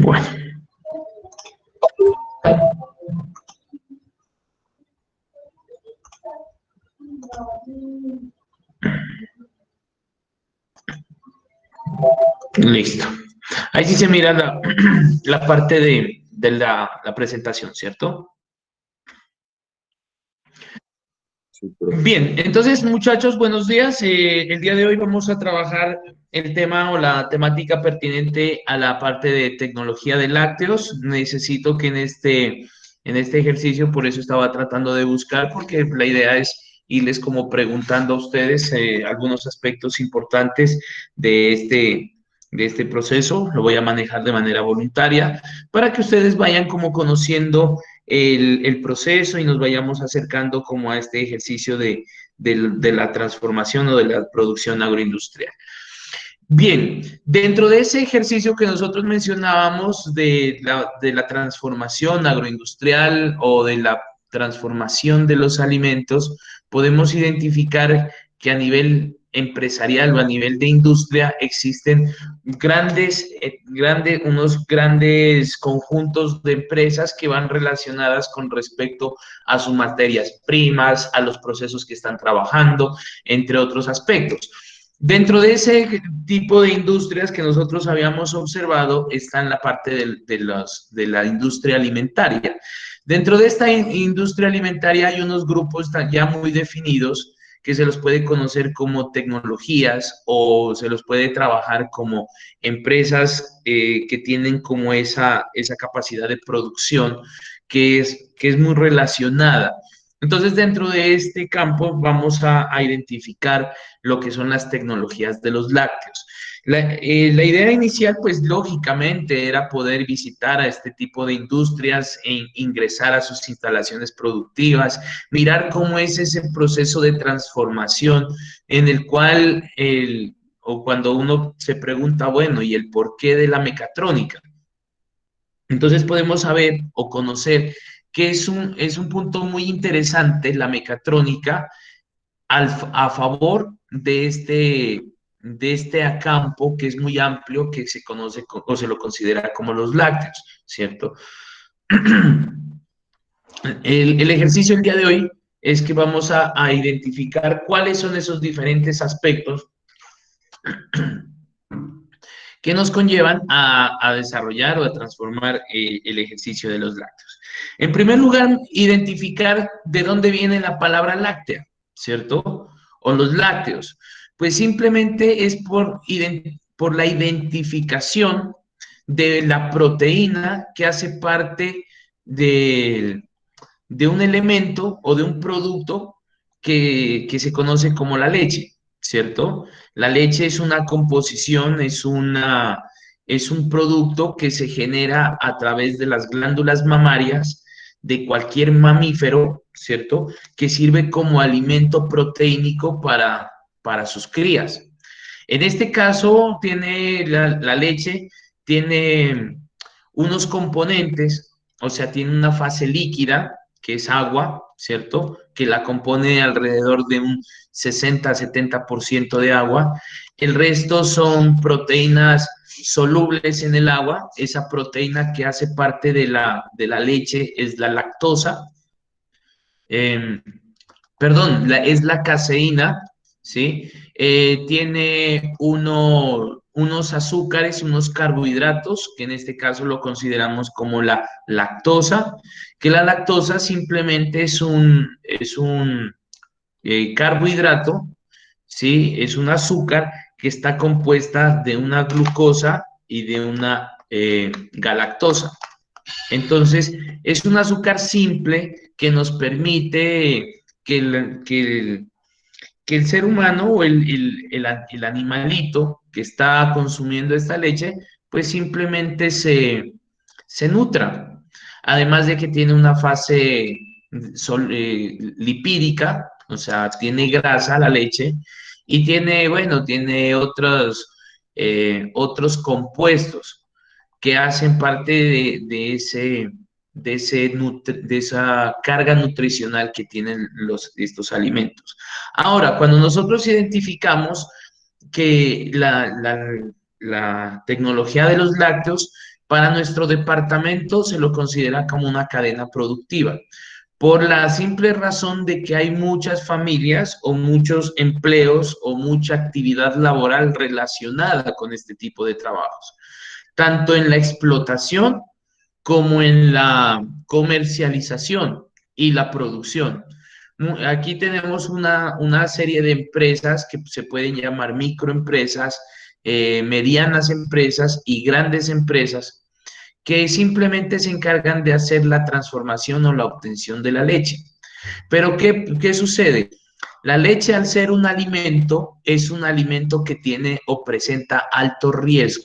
Bueno. Listo. Ahí sí se mira la parte de la presentación, ¿cierto? Sí, profe. Bien, entonces muchachos, buenos días. El día de hoy vamos a trabajar el tema o la temática pertinente a la parte de tecnología de lácteos. Necesito que en este ejercicio, por eso estaba tratando de buscar, porque la idea es irles como preguntando a ustedes algunos aspectos importantes de de este proceso. Lo voy a manejar de manera voluntaria para que ustedes vayan como conociendo el proceso y nos vayamos acercando como a este ejercicio de la transformación o de la producción agroindustrial. Bien, dentro de ese ejercicio que nosotros mencionábamos de la transformación agroindustrial o de la transformación de los alimentos, podemos identificar que a nivel empresarial o a nivel de industria existen unos grandes conjuntos de empresas que van relacionadas con respecto a sus materias primas, a los procesos que están trabajando, entre otros aspectos. Dentro de ese tipo de industrias que nosotros habíamos observado está en la parte de la industria alimentaria. Dentro de esta industria alimentaria hay unos grupos ya muy definidos que se los puede conocer como tecnologías o se los puede trabajar como empresas que tienen como esa capacidad de producción que es muy relacionada. Entonces, dentro de este campo vamos a identificar lo que son las tecnologías de los lácteos. La idea inicial, pues lógicamente, era poder visitar a este tipo de industrias e ingresar a sus instalaciones productivas, mirar cómo es ese proceso de transformación en el cual, o cuando uno se pregunta, bueno, ¿y el porqué de la mecatrónica? Entonces podemos saber o conocer que es un punto muy interesante la mecatrónica a favor de este campo que es muy amplio, que se conoce o se lo considera como los lácteos, ¿cierto? El ejercicio el día de hoy es que vamos a identificar cuáles son esos diferentes aspectos que nos conllevan a desarrollar o a transformar el ejercicio de los lácteos. En primer lugar, identificar de dónde viene la palabra láctea, ¿cierto? O los lácteos. Pues simplemente es por la identificación de la proteína que hace parte de un elemento o de un producto que se conoce como la leche, ¿cierto? La leche es una composición, es un producto que se genera a través de las glándulas mamarias de cualquier mamífero, ¿cierto? Que sirve como alimento proteínico para sus crías. En este caso, tiene la leche, tiene unos componentes, o sea, tiene una fase líquida, que es agua, ¿cierto? Que la compone alrededor de un 60-70% de agua. El resto son proteínas solubles en el agua. Esa proteína que hace parte de la leche es la lactosa. Eh, perdón, es la caseína, ¿sí? Tiene unos azúcares, unos carbohidratos, que en este caso lo consideramos como la lactosa, que la lactosa simplemente es un carbohidrato, ¿sí? Es un azúcar que está compuesta de una glucosa y de una galactosa. Entonces, es un azúcar simple que nos permite que el ser humano o el animalito que está consumiendo esta leche, pues simplemente se nutra. Además de que tiene una fase lipídica, o sea, tiene grasa la leche y tiene, bueno, tiene otros compuestos que hacen parte de esa carga nutricional que tienen estos alimentos. Ahora, cuando nosotros identificamos que la tecnología de los lácteos, para nuestro departamento se lo considera como una cadena productiva, por la simple razón de que hay muchas familias o muchos empleos o mucha actividad laboral relacionada con este tipo de trabajos, tanto en la explotación como en la comercialización y la producción. Aquí tenemos una serie de empresas que se pueden llamar microempresas, medianas empresas y grandes empresas que simplemente se encargan de hacer la transformación o la obtención de la leche. Pero ¿qué sucede? La leche, al ser un alimento, es un alimento que tiene o presenta alto riesgo,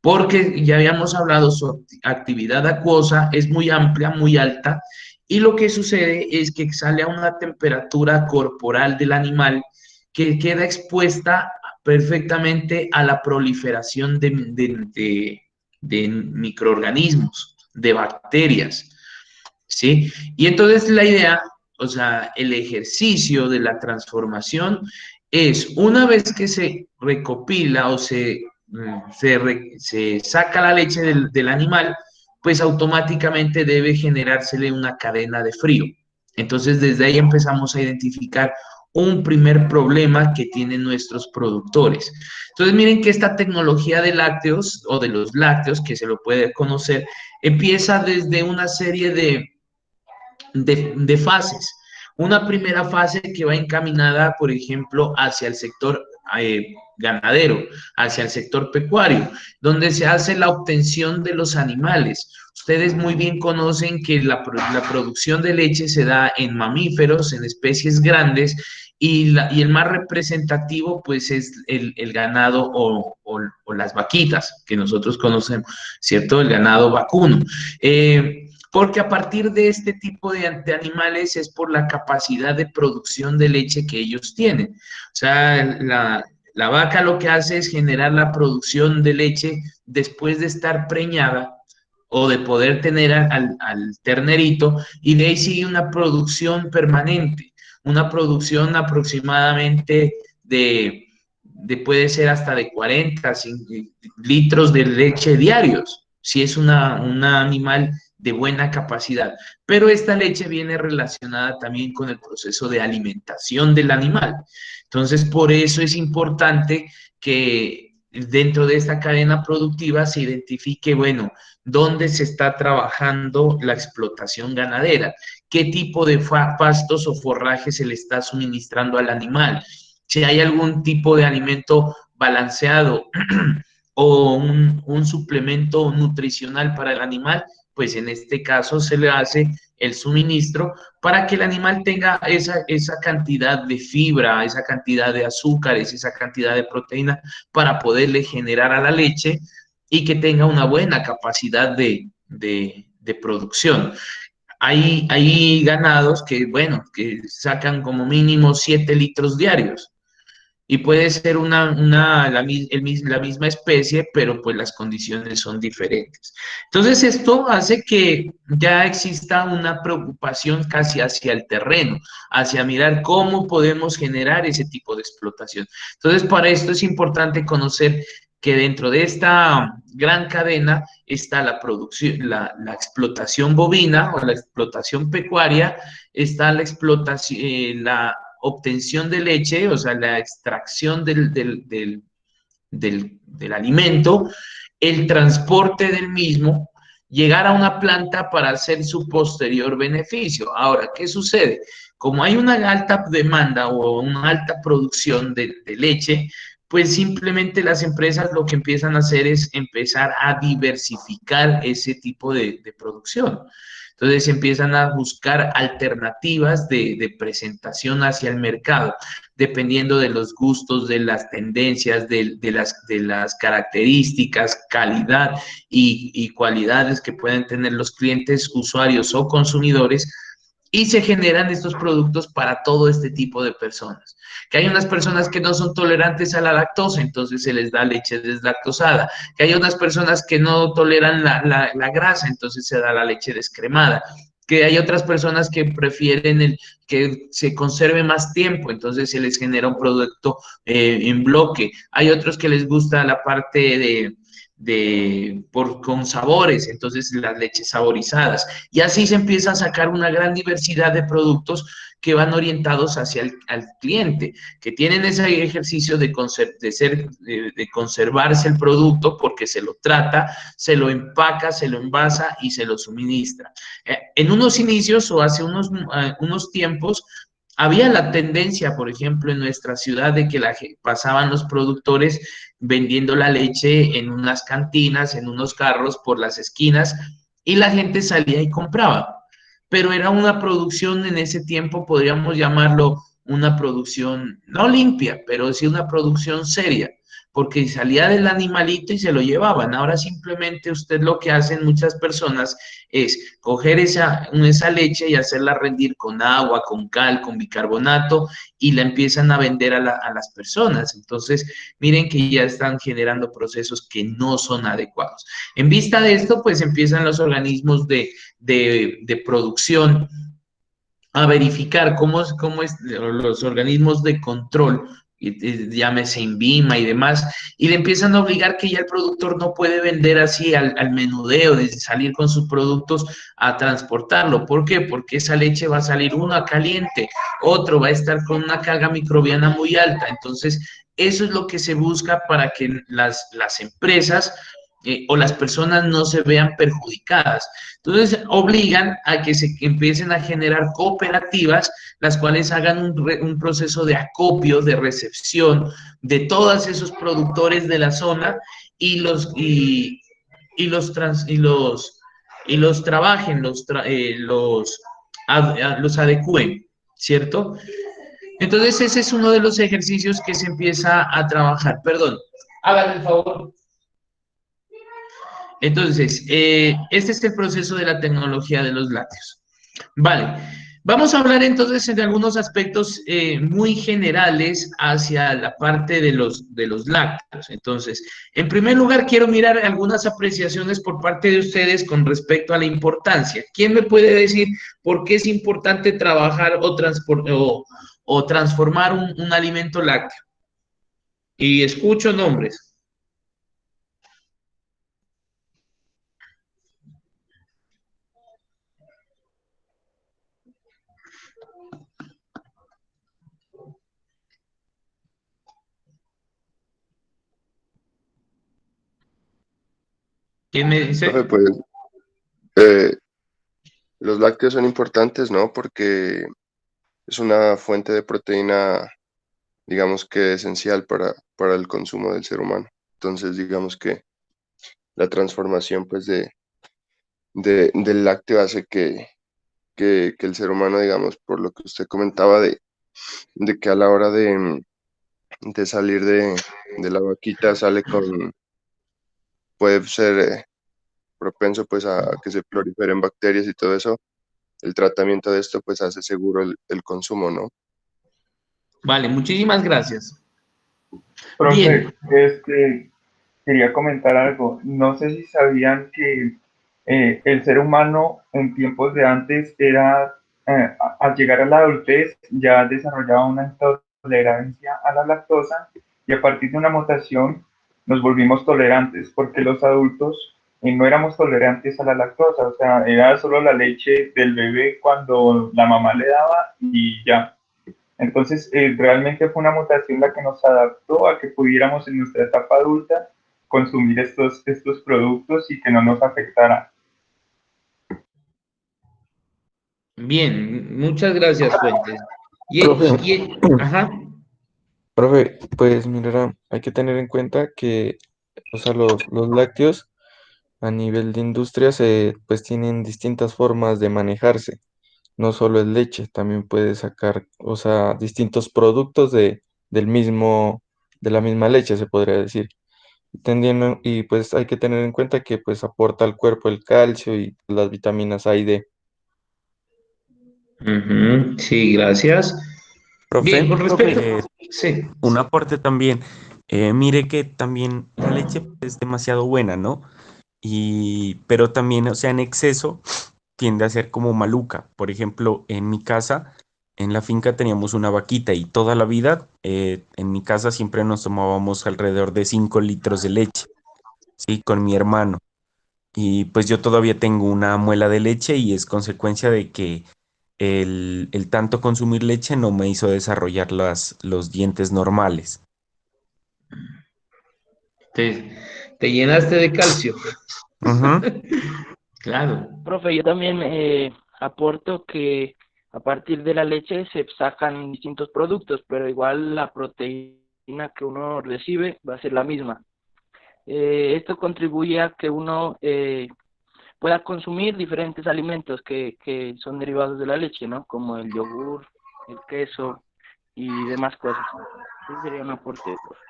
porque ya habíamos hablado, su actividad acuosa es muy amplia, muy alta, y lo que sucede es que sale a una temperatura corporal del animal que queda expuesta perfectamente a la proliferación de microorganismos, de bacterias, ¿sí? Y entonces la idea, o sea, el ejercicio de la transformación es, una vez que se recopila o se saca la leche del animal, pues automáticamente debe generársele una cadena de frío. Entonces, desde ahí empezamos a identificar un primer problema que tienen nuestros productores. Entonces, miren que esta tecnología de lácteos o de los lácteos, que se lo puede conocer, empieza desde una serie de fases. Una primera fase que va encaminada, por ejemplo, hacia el sector ganadero, hacia el sector pecuario, donde se hace la obtención de los animales. Ustedes muy bien conocen que la producción de leche se da en mamíferos, en especies grandes, y el más representativo pues es el ganado o las vaquitas que nosotros conocemos, ¿cierto? El ganado vacuno. Porque a partir de este tipo de animales es por la capacidad de producción de leche que ellos tienen. O sea, la vaca lo que hace es generar la producción de leche después de estar preñada o de poder tener al ternerito, y de ahí sigue una producción permanente, una producción aproximadamente puede ser hasta de 40 litros de leche diarios, si es un animal de buena capacidad. Pero esta leche viene relacionada también con el proceso de alimentación del animal. Entonces, por eso es importante que dentro de esta cadena productiva se identifique, bueno, dónde se está trabajando la explotación ganadera, qué tipo de pastos o forraje se le está suministrando al animal, si hay algún tipo de alimento balanceado o un suplemento nutricional para el animal, pues en este caso se le hace el suministro para que el animal tenga esa cantidad de fibra, esa cantidad de azúcares, esa cantidad de proteína para poderle generar a la leche y que tenga una buena capacidad de producción. Hay ganados que, bueno, que sacan como mínimo 7 litros diarios, y puede ser la misma especie, pero pues las condiciones son diferentes. Entonces esto hace que ya exista una preocupación casi hacia el terreno, hacia mirar cómo podemos generar ese tipo de explotación. Entonces, para esto es importante conocer que dentro de esta gran cadena está la producción, la explotación bovina o la explotación pecuaria, está la explotación, la obtención de leche, o sea, la extracción del alimento, el transporte del mismo, llegar a una planta para hacer su posterior beneficio. Ahora, ¿qué sucede? Como hay una alta demanda o una alta producción de leche, pues simplemente las empresas lo que empiezan a hacer es empezar a diversificar ese tipo de producción. Entonces empiezan a buscar alternativas de presentación hacia el mercado, dependiendo de los gustos, de las tendencias, de las características, calidad y cualidades que pueden tener los clientes, usuarios o consumidores, y se generan estos productos para todo este tipo de personas. Que hay unas personas que no son tolerantes a la lactosa, entonces se les da leche deslactosada. Que hay unas personas que no toleran la grasa, entonces se da la leche descremada. que hay otras personas que prefieren que se conserve más tiempo, entonces se les genera un producto en bloque. Hay otros que les gusta la parte con sabores, entonces las leches saborizadas. Y así se empieza a sacar una gran diversidad de productos que van orientados hacia al cliente, que tienen ese ejercicio de conservarse el producto porque se lo trata, se lo empaca, se lo envasa y se lo suministra. En unos inicios o hace unos tiempos, había la tendencia, por ejemplo, en nuestra ciudad de que pasaban los productores vendiendo la leche en unas cantinas, en unos carros por las esquinas, y la gente salía y compraba. Pero era una producción en ese tiempo, podríamos llamarlo una producción no limpia, pero sí una producción seria, porque salía del animalito y se lo llevaban. Ahora simplemente usted lo que hacen muchas personas es coger esa leche y hacerla rendir con agua, con cal, con bicarbonato y la empiezan a vender a las personas. Entonces, miren que ya están generando procesos que no son adecuados. En vista de esto, pues empiezan los organismos de producción a verificar cómo es los organismos de control, llámese INVIMA y demás, y le empiezan a obligar que ya el productor no puede vender así al menudeo, de salir con sus productos a transportarlo. ¿Por qué? Porque esa leche va a salir una caliente, otro va a estar con una carga microbiana muy alta. Entonces, eso es lo que se busca para que las empresas o las personas no se vean perjudicadas. Entonces, obligan a que se empiecen a generar cooperativas, las cuales hagan un proceso de acopio, de recepción de todos esos productores de la zona y los trabajen, los adecúen, ¿cierto? Entonces, ese es uno de los ejercicios que se empieza a trabajar. Perdón, háganme el favor. Entonces, este es el proceso de la tecnología de los lácteos. Vale, vamos a hablar entonces de algunos aspectos muy generales hacia la parte de los lácteos. Entonces, en primer lugar, quiero mirar algunas apreciaciones por parte de ustedes con respecto a la importancia. ¿Quién me puede decir por qué es importante trabajar o transformar un alimento lácteo? Y escucho nombres. ¿Quién me Profe, dice? pues eh, los lácteos son importantes, ¿no? Porque es una fuente de proteína, digamos que esencial para el consumo del ser humano. Entonces, digamos que la transformación, pues, del lácteo hace que el ser humano, digamos, por lo que usted comentaba de que a la hora de salir de la vaquita sale puede ser propenso, pues, a que se proliferen bacterias y todo eso. El tratamiento de esto pues hace seguro el consumo, ¿no? Vale, muchísimas gracias. Profe, Bien. quería comentar algo. No sé si sabían que el ser humano en tiempos de antes era, al llegar a la adultez, ya desarrollaba una intolerancia a la lactosa y a partir de una mutación nos volvimos tolerantes, porque los adultos no éramos tolerantes a la lactosa, o sea, era solo la leche del bebé cuando la mamá le daba y ya. Entonces, realmente fue una mutación la que nos adaptó a que pudiéramos en nuestra etapa adulta consumir estos productos y que no nos afectaran. Bien, muchas gracias, Fuentes. Profe, Ajá. profe, pues mira, hay que tener en cuenta que, o sea, los lácteos a nivel de industria pues tienen distintas formas de manejarse. No solo es leche, también puede sacar, o sea, distintos productos de la misma leche, se podría decir. Y pues hay que tener en cuenta que pues aporta al cuerpo el calcio y las vitaminas A y D. Ujú, sí, gracias. Bien, Profe, con respecto. eh, Sí. un aporte también. Mire que también la leche es demasiado buena, ¿no? Pero también, o sea, en exceso tiende a ser como maluca. Por ejemplo, en mi casa, en la finca teníamos una vaquita y toda la vida en mi casa siempre nos tomábamos alrededor de 5 litros de leche, ¿sí? Con mi hermano. Y pues yo todavía tengo una muela de leche y es consecuencia de que el tanto consumir leche no me hizo desarrollar los dientes normales. Te, te llenaste de calcio. Ujú. Claro. Profe, yo también aporto que a partir de la leche se sacan distintos productos, pero igual la proteína que uno recibe va a ser la misma. Esto contribuye a que uno pueda consumir diferentes alimentos que son derivados de la leche, ¿no? Como el yogur, el queso y demás cosas. Ese sería un aporte, profe.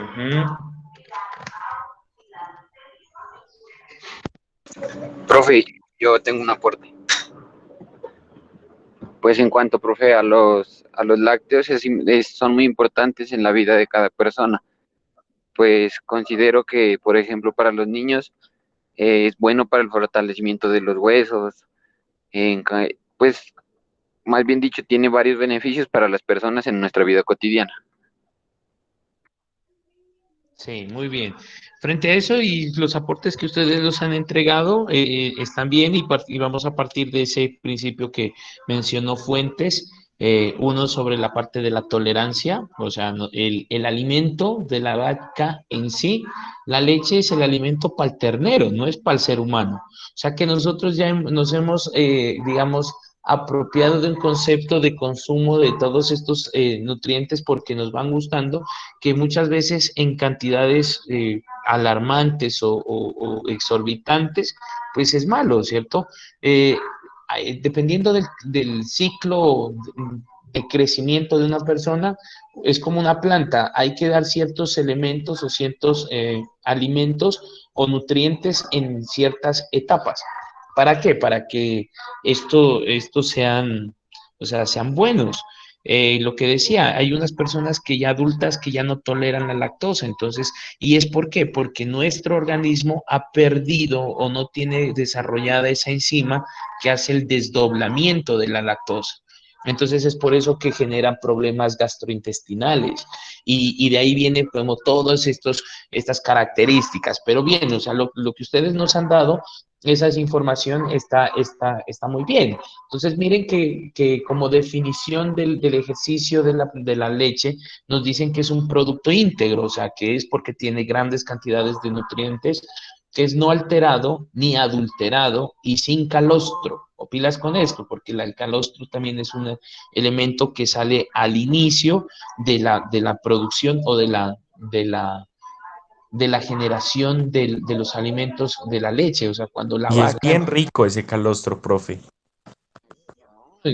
Ujú. Profe, yo tengo un aporte. Pues en cuanto, profe, a los lácteos son muy importantes en la vida de cada persona. Pues considero que, por ejemplo, para los niños es bueno para el fortalecimiento de los huesos. Pues, más bien dicho, tiene varios beneficios para las personas en nuestra vida cotidiana. Sí, muy bien. Frente a eso y los aportes que ustedes nos han entregado están bien y vamos a partir de ese principio que mencionó Fuentes, uno sobre la parte de la tolerancia, o sea, el alimento de la vaca en sí, la leche es el alimento para el ternero, no es para el ser humano. O sea que nosotros ya nos hemos, digamos, apropiado de un concepto de consumo de todos estos nutrientes porque nos van gustando que muchas veces en cantidades alarmantes o exorbitantes, pues es malo, ¿cierto? Eh, Dependiendo del ciclo de crecimiento de una persona, es como una planta, hay que dar ciertos elementos o ciertos alimentos o nutrientes en ciertas etapas. ¿Para qué? Para que estos sean, o sea, sean buenos. Lo que decía, hay unas personas que ya adultas que ya no toleran la lactosa, entonces, ¿y es por qué? Porque nuestro organismo ha perdido o no tiene desarrollada esa enzima que hace el desdoblamiento de la lactosa. Entonces es por eso que generan problemas gastrointestinales y de ahí viene como todas estas características. Pero bien, o sea, lo que ustedes nos han dado, esa información está muy bien. Entonces, miren que como definición del ejercicio de la leche, nos dicen que es un producto íntegro, o sea, que es porque tiene grandes cantidades de nutrientes, que es no alterado ni adulterado y sin calostro. O pilas con esto, porque el calostro también es un elemento que sale al inicio de la producción o de la generación de los alimentos de la leche, o sea, cuando la Y es vaca bien rico ese calostro, profe.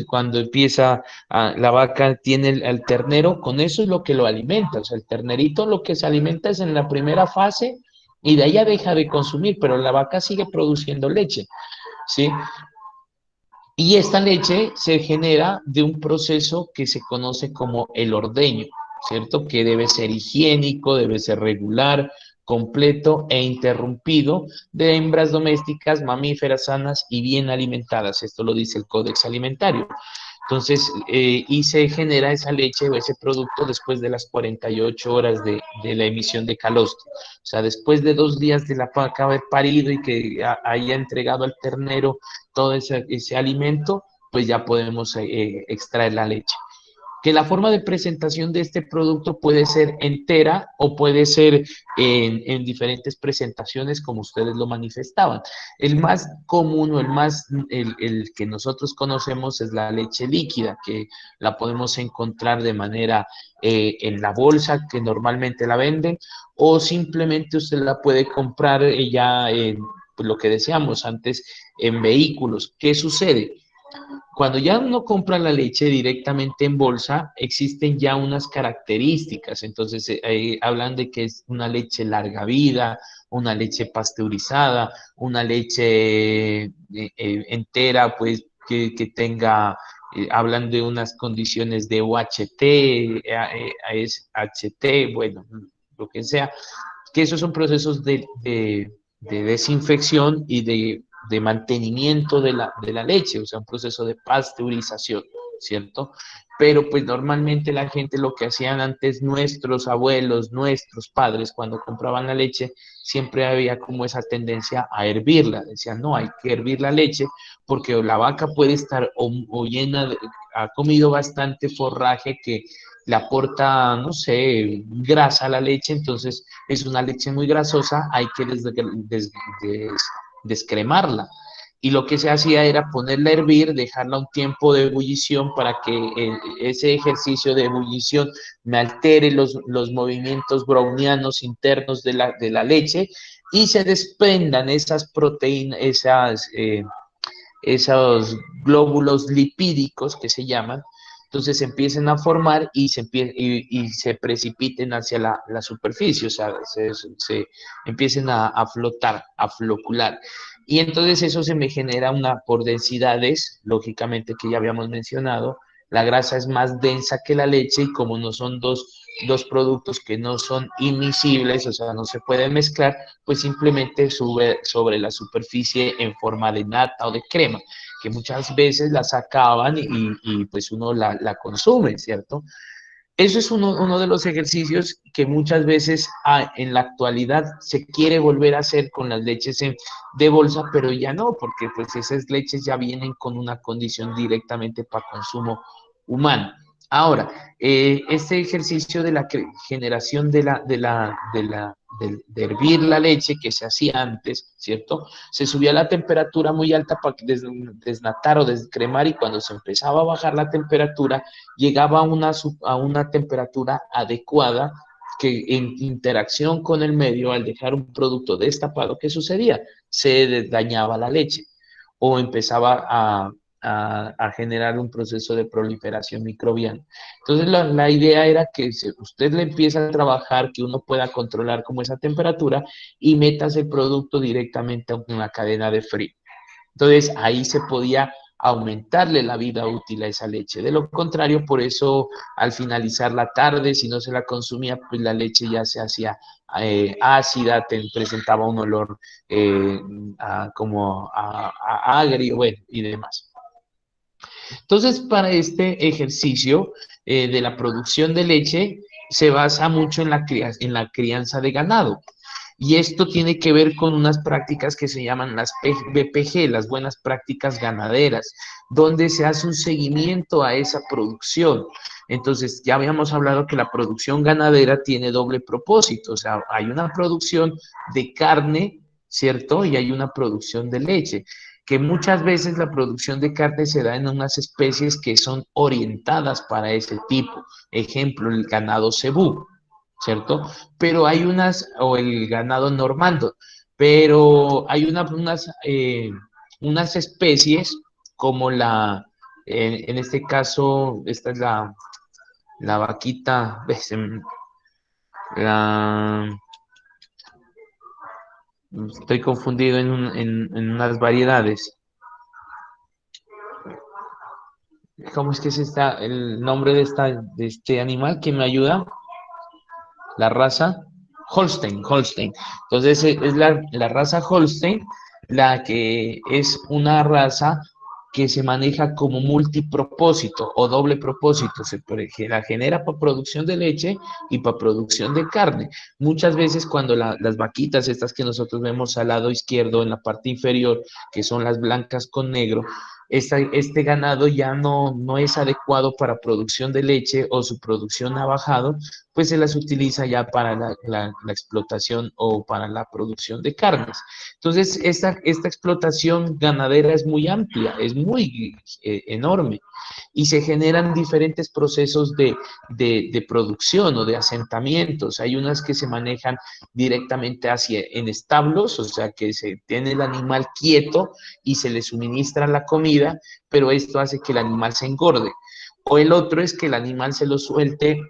cuando empieza la vaca tiene el ternero, con eso es lo que lo alimenta, o sea, el ternerito lo que se alimenta es en la primera fase y de ahí ya deja de consumir, pero la vaca sigue produciendo leche, ¿sí? Y esta leche se genera de un proceso que se conoce como el ordeño, ¿cierto? Que debe ser higiénico, debe ser regular, completo e interrumpido de hembras domésticas, mamíferas sanas y bien alimentadas. Esto lo dice el Códex Alimentario. Entonces, y se genera esa leche o ese producto después de las 48 horas de la emisión de calostro. O sea, después de 2 días de la vaca haber parido y que haya entregado al ternero todo ese alimento, pues ya podemos extraer la leche. Que la forma de presentación de este producto puede ser entera o puede ser en diferentes presentaciones como ustedes lo manifestaban. El más común o el que nosotros conocemos es la leche líquida, que la podemos encontrar de manera en la bolsa que normalmente la venden o simplemente usted la puede comprar ya en pues, lo que decíamos antes en vehículos. ¿Qué sucede? Cuando ya uno compra la leche directamente en bolsa, existen ya unas características. Entonces, hablan de que es una leche larga vida, una leche pasteurizada, una leche entera, pues que tenga, hablan de unas condiciones de UHT, HT, bueno, lo que sea, que esos son procesos de desinfección y de mantenimiento de la leche, o sea, un proceso de pasteurización, ¿cierto? Pero pues normalmente la gente lo que hacían antes nuestros abuelos, nuestros padres, cuando compraban la leche, siempre había como esa tendencia a hervirla. Decían, no, hay que hervir la leche porque la vaca puede estar o llena, ha comido bastante forraje que le aporta, no sé, grasa a la leche, entonces es una leche muy grasosa, hay que descremarla. Y lo que se hacía era ponerla a hervir, dejarla un tiempo de ebullición para que ese ejercicio de ebullición me altere los movimientos brownianos internos de la leche y se desprendan esas proteínas, esos glóbulos lipídicos que se llaman, entonces se empiecen a formar y se precipiten hacia la superficie, o sea, se empiecen a flotar, a flocular. Y entonces eso se me genera por densidades, lógicamente que ya habíamos mencionado, la grasa es más densa que la leche y como no son dos productos que no son inmiscibles, o sea, no se pueden mezclar, pues simplemente sube sobre la superficie en forma de nata o de crema, que muchas veces la sacaban y pues uno la consume, ¿cierto? Eso es uno de los ejercicios que muchas veces en la actualidad se quiere volver a hacer con las leches de bolsa, pero ya no, porque pues esas leches ya vienen con una condición directamente para consumo humano. Ahora, este ejercicio de la generación de hervir la leche que se hacía antes, ¿cierto? Se subía la temperatura muy alta para desnatar o descremar y cuando se empezaba a bajar la temperatura, llegaba a una temperatura adecuada que en interacción con el medio, al dejar un producto destapado, ¿qué sucedía? Se dañaba la leche o empezaba a generar un proceso de proliferación microbiana. Entonces la idea era que si usted le empieza a trabajar, que uno pueda controlar como esa temperatura y metas el producto directamente a una cadena de frío. Entonces ahí se podía aumentarle la vida útil a esa leche. De lo contrario, por eso al finalizar la tarde, si no se la consumía, pues la leche ya se hacía ácida, presentaba un olor como a agrio, bueno, y demás. Entonces, para este ejercicio de la producción de leche, se basa mucho en la crianza de ganado. Y esto tiene que ver con unas prácticas que se llaman las BPG, las buenas prácticas ganaderas, donde se hace un seguimiento a esa producción. Entonces, ya habíamos hablado que la producción ganadera tiene doble propósito, o sea, hay una producción de carne, ¿cierto? Y hay una producción de leche, que muchas veces la producción de carne se da en unas especies que son orientadas para ese tipo. Ejemplo, el ganado cebú, ¿cierto? Pero hay o el ganado normando, pero hay unas especies como en este caso, esta es la vaquita, la, estoy confundido en unas variedades. ¿Cómo es que el nombre de este animal que me ayuda? La raza Holstein. Entonces es la raza Holstein la que es una raza que se maneja como multipropósito o doble propósito. La genera para producción de leche y para producción de carne. Muchas veces cuando las vaquitas, estas que nosotros vemos al lado izquierdo en la parte inferior, que son las blancas con negro, este ganado ya no es adecuado para producción de leche o su producción ha bajado, pues se las utiliza ya para la explotación o para la producción de carnes. Entonces, esta explotación ganadera es muy amplia, es muy enorme y se generan diferentes procesos de producción o de asentamientos. Hay unas que se manejan directamente en establos, o sea, que se tiene el animal quieto y se le suministra la comida, pero esto hace que el animal se engorde. O el otro es que el animal se lo suelte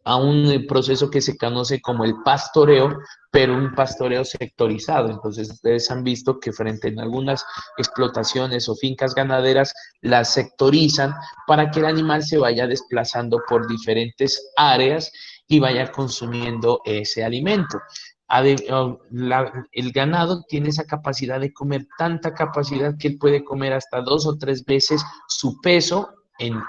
a un proceso que se conoce como el pastoreo, pero un pastoreo sectorizado. Entonces, ustedes han visto que frente a algunas explotaciones o fincas ganaderas, las sectorizan para que el animal se vaya desplazando por diferentes áreas y vaya consumiendo ese alimento. El ganado tiene esa capacidad de comer, tanta capacidad que él puede comer hasta 2 o 3 veces su peso en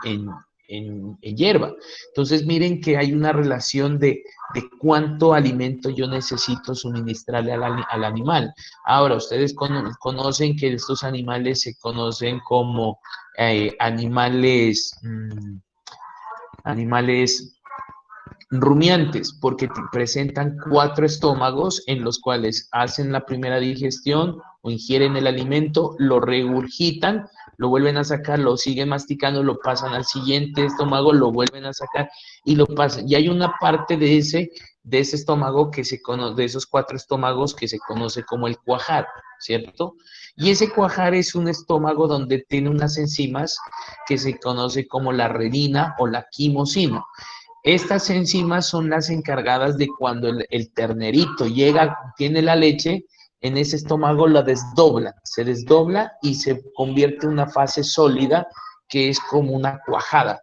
hierba. Entonces miren que hay una relación de cuánto alimento yo necesito suministrarle al animal. Ahora, ustedes conocen que estos animales se conocen como animales rumiantes, porque presentan 4 estómagos en los cuales hacen la primera digestión o ingieren el alimento, lo regurgitan, lo vuelven a sacar, lo siguen masticando, lo pasan al siguiente estómago, lo vuelven a sacar y lo pasan. Y hay una parte de ese estómago que se conoce, de esos 4 estómagos, que se conoce como el cuajar, ¿cierto? Y ese cuajar es un estómago donde tiene unas enzimas que se conoce como la renina o la quimosina. Estas enzimas son las encargadas de cuando el ternerito llega, tiene la leche, en ese estómago la desdobla, se desdobla y se convierte en una fase sólida que es como una cuajada.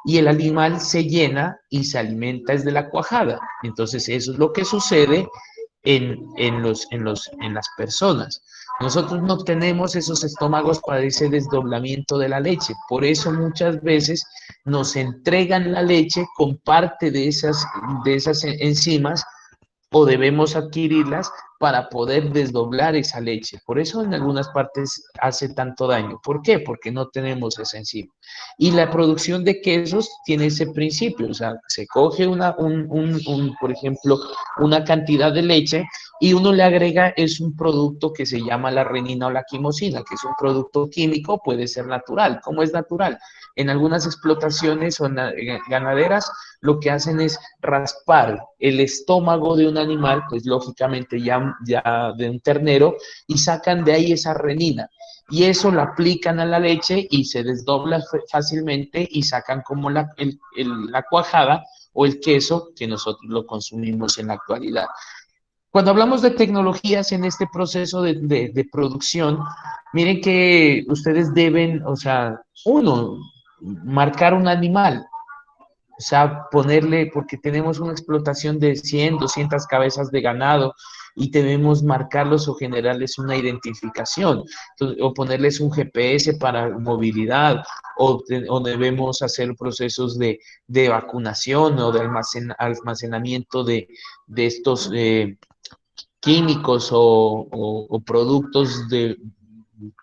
Y el animal se llena y se alimenta desde la cuajada. Entonces eso es lo que sucede en las personas. Nosotros no tenemos esos estómagos para ese desdoblamiento de la leche. Por eso muchas veces nos entregan la leche con parte de esas enzimas o debemos adquirirlas para poder desdoblar esa leche. Por eso en algunas partes hace tanto daño. ¿Por qué? Porque no tenemos esa enzima. Y la producción de quesos tiene ese principio, o sea, se coge por ejemplo, una cantidad de leche y uno le agrega, es un producto que se llama la renina o la quimosina, que es un producto químico, puede ser natural. ¿Cómo es natural? En algunas explotaciones o ganaderas, lo que hacen es raspar el estómago de un animal, pues lógicamente ya de un ternero, y sacan de ahí esa renina. Y eso lo aplican a la leche y se desdobla fácilmente y sacan como la cuajada o el queso que nosotros lo consumimos en la actualidad. Cuando hablamos de tecnologías en este proceso de producción, miren que ustedes deben, o sea, marcar un animal, o sea, ponerle, porque tenemos una explotación de 100, 200 cabezas de ganado y debemos marcarlos o generarles una identificación, o ponerles un GPS para movilidad, o debemos hacer procesos de vacunación o de almacenamiento de estos químicos o productos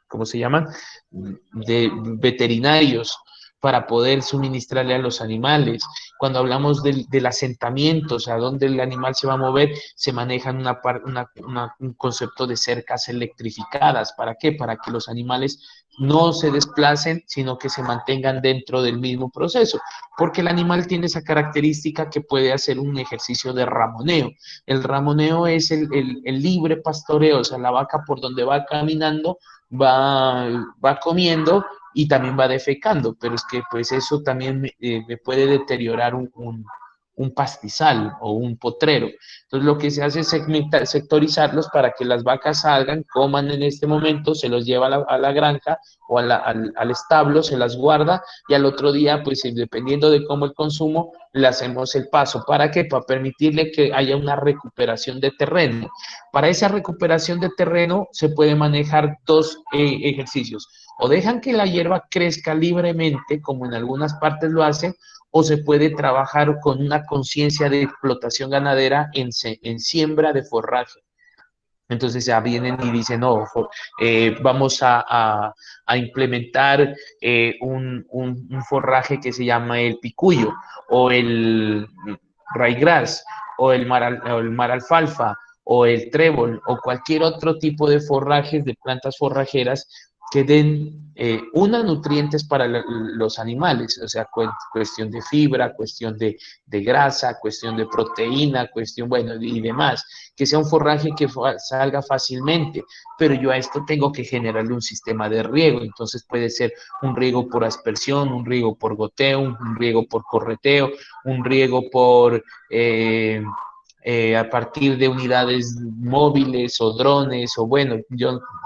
¿cómo se llaman? De veterinarios para poder suministrarle a los animales. Cuando hablamos del asentamiento, o sea, dónde el animal se va a mover, se manejan un concepto de cercas electrificadas. ¿Para qué? Para que los animales no se desplacen, sino que se mantengan dentro del mismo proceso, porque el animal tiene esa característica que puede hacer un ejercicio de ramoneo. El ramoneo es el libre pastoreo, o sea, la vaca por donde va caminando va comiendo y también va defecando, pero es que pues eso también me puede deteriorar un pastizal o un potrero. Entonces lo que se hace es sectorizarlos para que las vacas salgan, coman en este momento, se los lleva a la granja o al establo, se las guarda y al otro día, pues dependiendo de cómo el consumo, le hacemos el paso. ¿Para qué? Para permitirle que haya una recuperación de terreno. Para esa recuperación de terreno se puede manejar 2 ejercicios. O dejan que la hierba crezca libremente, como en algunas partes lo hacen, o se puede trabajar con una conciencia de explotación ganadera en siembra de forraje. Entonces ya vienen y dicen, no, vamos a implementar un forraje que se llama el picuyo, o el ryegrass, o el mar alfalfa, o el trébol, o cualquier otro tipo de forrajes, de plantas forrajeras que den nutrientes para los animales, o sea, cuestión de fibra, cuestión de grasa, cuestión de proteína, cuestión, bueno, y demás, que sea un forraje que salga fácilmente, pero yo a esto tengo que generarle un sistema de riego, entonces puede ser un riego por aspersión, un riego por goteo, un riego por correteo, un riego por a partir de unidades móviles o drones, o bueno,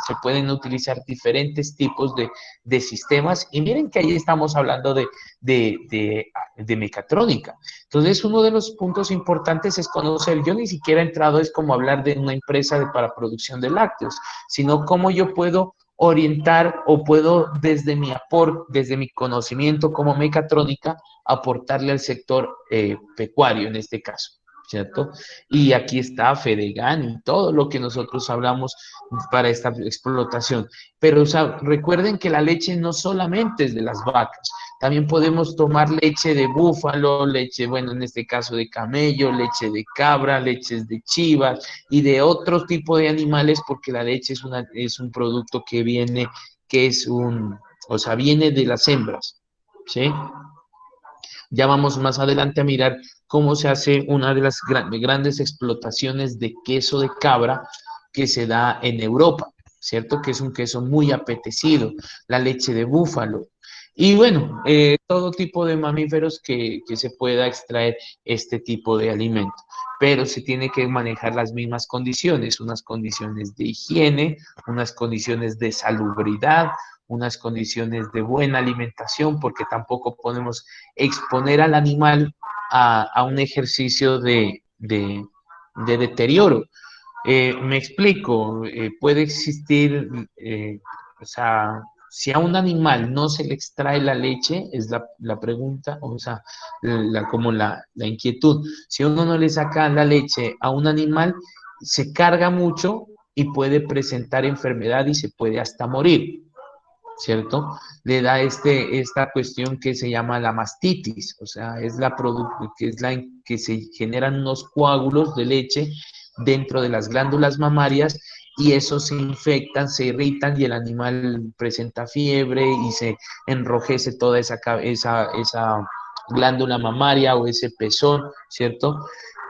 se pueden utilizar diferentes tipos de sistemas. Y miren que ahí estamos hablando de mecatrónica. Entonces, uno de los puntos importantes es conocer, yo ni siquiera he entrado, es como hablar de una empresa para producción de lácteos, sino cómo yo puedo orientar o puedo desde mi aporte, desde mi conocimiento como mecatrónica, aportarle al sector pecuario en este caso, ¿cierto? Y aquí está Fedegan y todo lo que nosotros hablamos para esta explotación. Pero, o sea, recuerden que la leche no solamente es de las vacas, también podemos tomar leche de búfalo, leche, bueno, en este caso de camello, leche de cabra, leches de chivas y de otro tipo de animales, porque la leche es un producto que viene, o sea, viene de las hembras, ¿sí? Ya vamos más adelante a mirar cómo se hace una de las grandes explotaciones de queso de cabra que se da en Europa, ¿cierto? Que es un queso muy apetecido, la leche de búfalo. Y bueno, todo tipo de mamíferos que se pueda extraer este tipo de alimento. Pero se tiene que manejar las mismas condiciones, unas condiciones de higiene, unas condiciones de salubridad, unas condiciones de buena alimentación, porque tampoco podemos exponer al animal a un ejercicio de deterioro. Me explico, puede existir, o sea, si a un animal no se le extrae la leche, es la pregunta, o sea, como la inquietud. Si uno no le saca la leche a un animal, se carga mucho y puede presentar enfermedad y se puede hasta morir, ¿cierto? Le da esta cuestión que se llama la mastitis, o sea, que se generan unos coágulos de leche dentro de las glándulas mamarias y esos se infectan, se irritan y el animal presenta fiebre y se enrojece toda esa glándula mamaria o ese pezón, ¿cierto?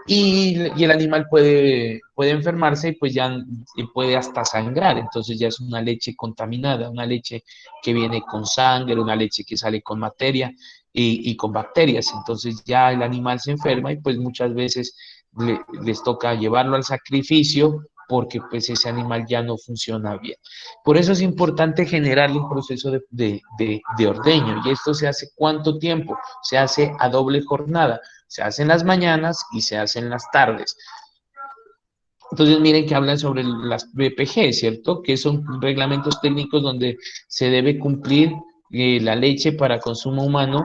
Y el animal puede enfermarse y pues ya y puede hasta sangrar, entonces ya es una leche contaminada, una leche que viene con sangre, una leche que sale con materia y con bacterias, entonces ya el animal se enferma y pues muchas veces les toca llevarlo al sacrificio porque pues ese animal ya no funciona bien. Por eso es importante generar un proceso de ordeño. ¿Y esto se hace cuánto tiempo? Se hace a doble jornada. Se hace en las mañanas y se hace en las tardes. Entonces, miren que hablan sobre las BPG, ¿cierto? Que son reglamentos técnicos donde se debe cumplir la leche para consumo humano,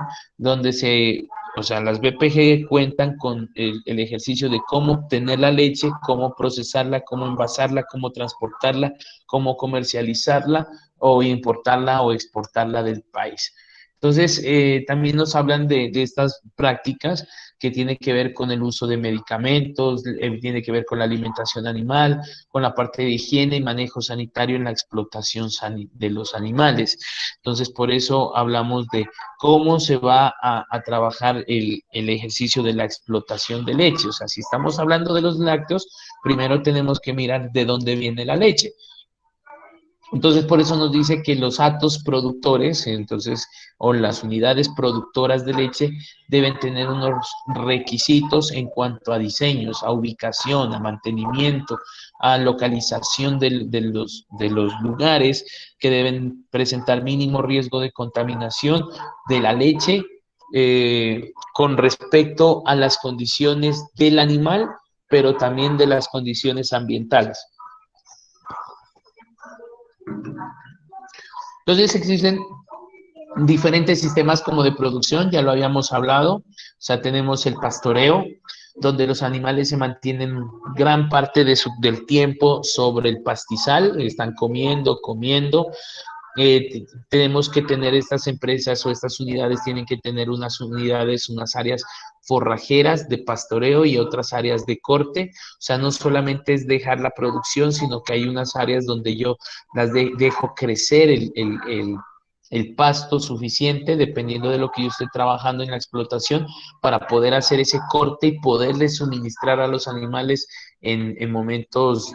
o sea, las BPG cuentan con el ejercicio de cómo obtener la leche, cómo procesarla, cómo envasarla, cómo transportarla, cómo comercializarla o importarla o exportarla del país. Entonces, también nos hablan de estas prácticas que tiene que ver con el uso de medicamentos, tiene que ver con la alimentación animal, con la parte de higiene y manejo sanitario en la explotación de los animales. Entonces, por eso hablamos de cómo se va a trabajar el ejercicio de la explotación de leche. O sea, si estamos hablando de los lácteos, primero tenemos que mirar de dónde viene la leche. Entonces, por eso nos dice que los hatos productores, entonces, o las unidades productoras de leche, deben tener unos requisitos en cuanto a diseños, a ubicación, a mantenimiento, a localización de los lugares que deben presentar mínimo riesgo de contaminación de la leche con respecto a las condiciones del animal, pero también de las condiciones ambientales. Entonces existen diferentes sistemas como de producción, ya lo habíamos hablado, o sea, tenemos el pastoreo, donde los animales se mantienen gran parte del tiempo sobre el pastizal, están comiendo. Tenemos que tener estas empresas o estas unidades, tienen que tener unas unidades, unas áreas forrajeras de pastoreo y otras áreas de corte. O sea, no solamente es dejar la producción, sino que hay unas áreas donde yo las dejo crecer el pasto suficiente, dependiendo de lo que yo esté trabajando en la explotación, para poder hacer ese corte y poderle suministrar a los animales en momentos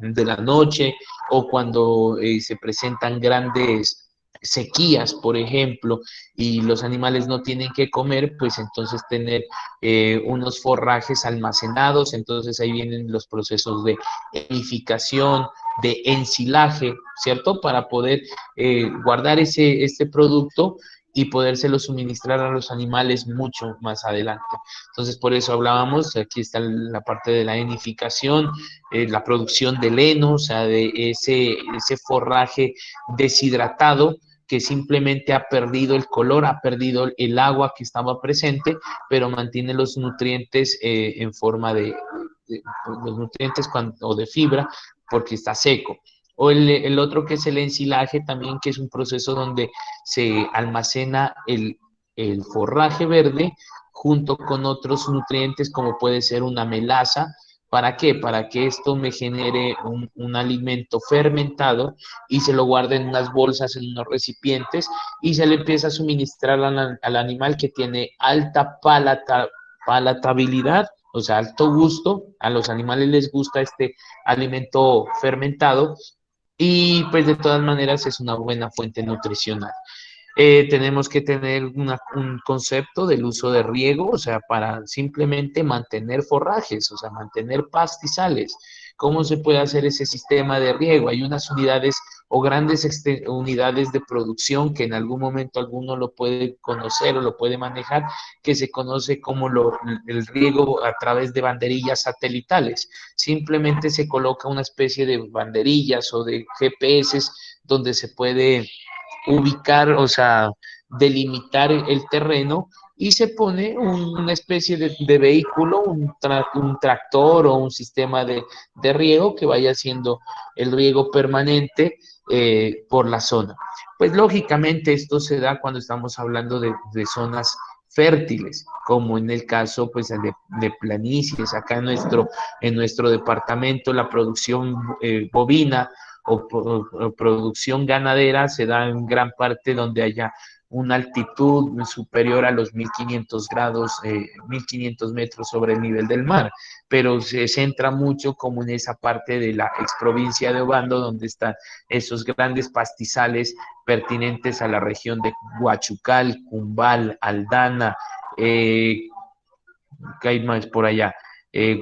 de la noche o cuando se presentan grandes sequías, por ejemplo, y los animales no tienen que comer, pues entonces tener unos forrajes almacenados, entonces ahí vienen los procesos de enificación, de ensilaje, ¿cierto? Para poder guardar este producto y podérselo suministrar a los animales mucho más adelante. Entonces, por eso hablábamos, aquí está la parte de la enificación, la producción del heno, o sea, de ese forraje deshidratado que simplemente ha perdido el color, ha perdido el agua que estaba presente, pero mantiene los nutrientes en forma de los nutrientes o de fibra porque está seco. O el otro que es el ensilaje también, que es un proceso donde se almacena el forraje verde junto con otros nutrientes como puede ser una melaza. ¿Para qué? Para que esto me genere un alimento fermentado y se lo guarde en unas bolsas, en unos recipientes y se le empieza a suministrar al animal que tiene alta palatabilidad, o sea, alto gusto. A los animales les gusta este alimento fermentado y pues de todas maneras es una buena fuente nutricional. Tenemos que tener un concepto del uso de riego, o sea, para simplemente mantener forrajes, o sea, mantener pastizales. ¿Cómo se puede hacer ese sistema de riego? Hay unas unidades o grandes unidades de producción que en algún momento alguno lo puede conocer o lo puede manejar, que se conoce como el riego a través de banderillas satelitales. Simplemente se coloca una especie de banderillas o de GPS donde se puede ubicar, o sea, delimitar el terreno y se pone una especie de vehículo, un tractor o un sistema de riego que vaya haciendo el riego permanente por la zona. Pues lógicamente esto se da cuando estamos hablando de zonas fértiles, como en el caso pues de planicies. Acá en nuestro departamento la producción bovina o producción ganadera se da en gran parte donde haya una altitud superior a los 1500 grados, 1500 metros sobre el nivel del mar, pero se centra mucho como en esa parte de la exprovincia de Obando, donde están esos grandes pastizales pertinentes a la región de Huachucal, Cumbal, Aldana, ¿qué hay más por allá?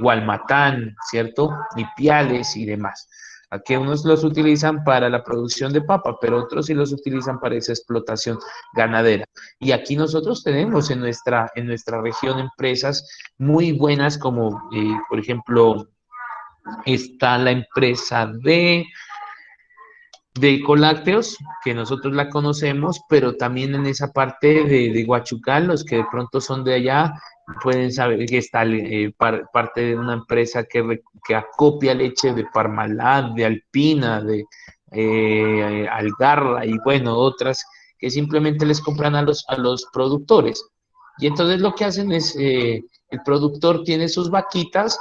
Gualmatán, ¿cierto? Ipiales y demás. Aquí unos los utilizan para la producción de papa, pero otros sí los utilizan para esa explotación ganadera. Y aquí nosotros tenemos en nuestra región empresas muy buenas como, por ejemplo, está la empresa de Colácteos, que nosotros la conocemos, pero también en esa parte de Huachucal, los que de pronto son de allá, pueden saber que está parte de una empresa que acopia leche de Parmalat, de Alpina, de Algarra y bueno, otras que simplemente les compran a los productores. Y entonces lo que hacen es, el productor tiene sus vaquitas,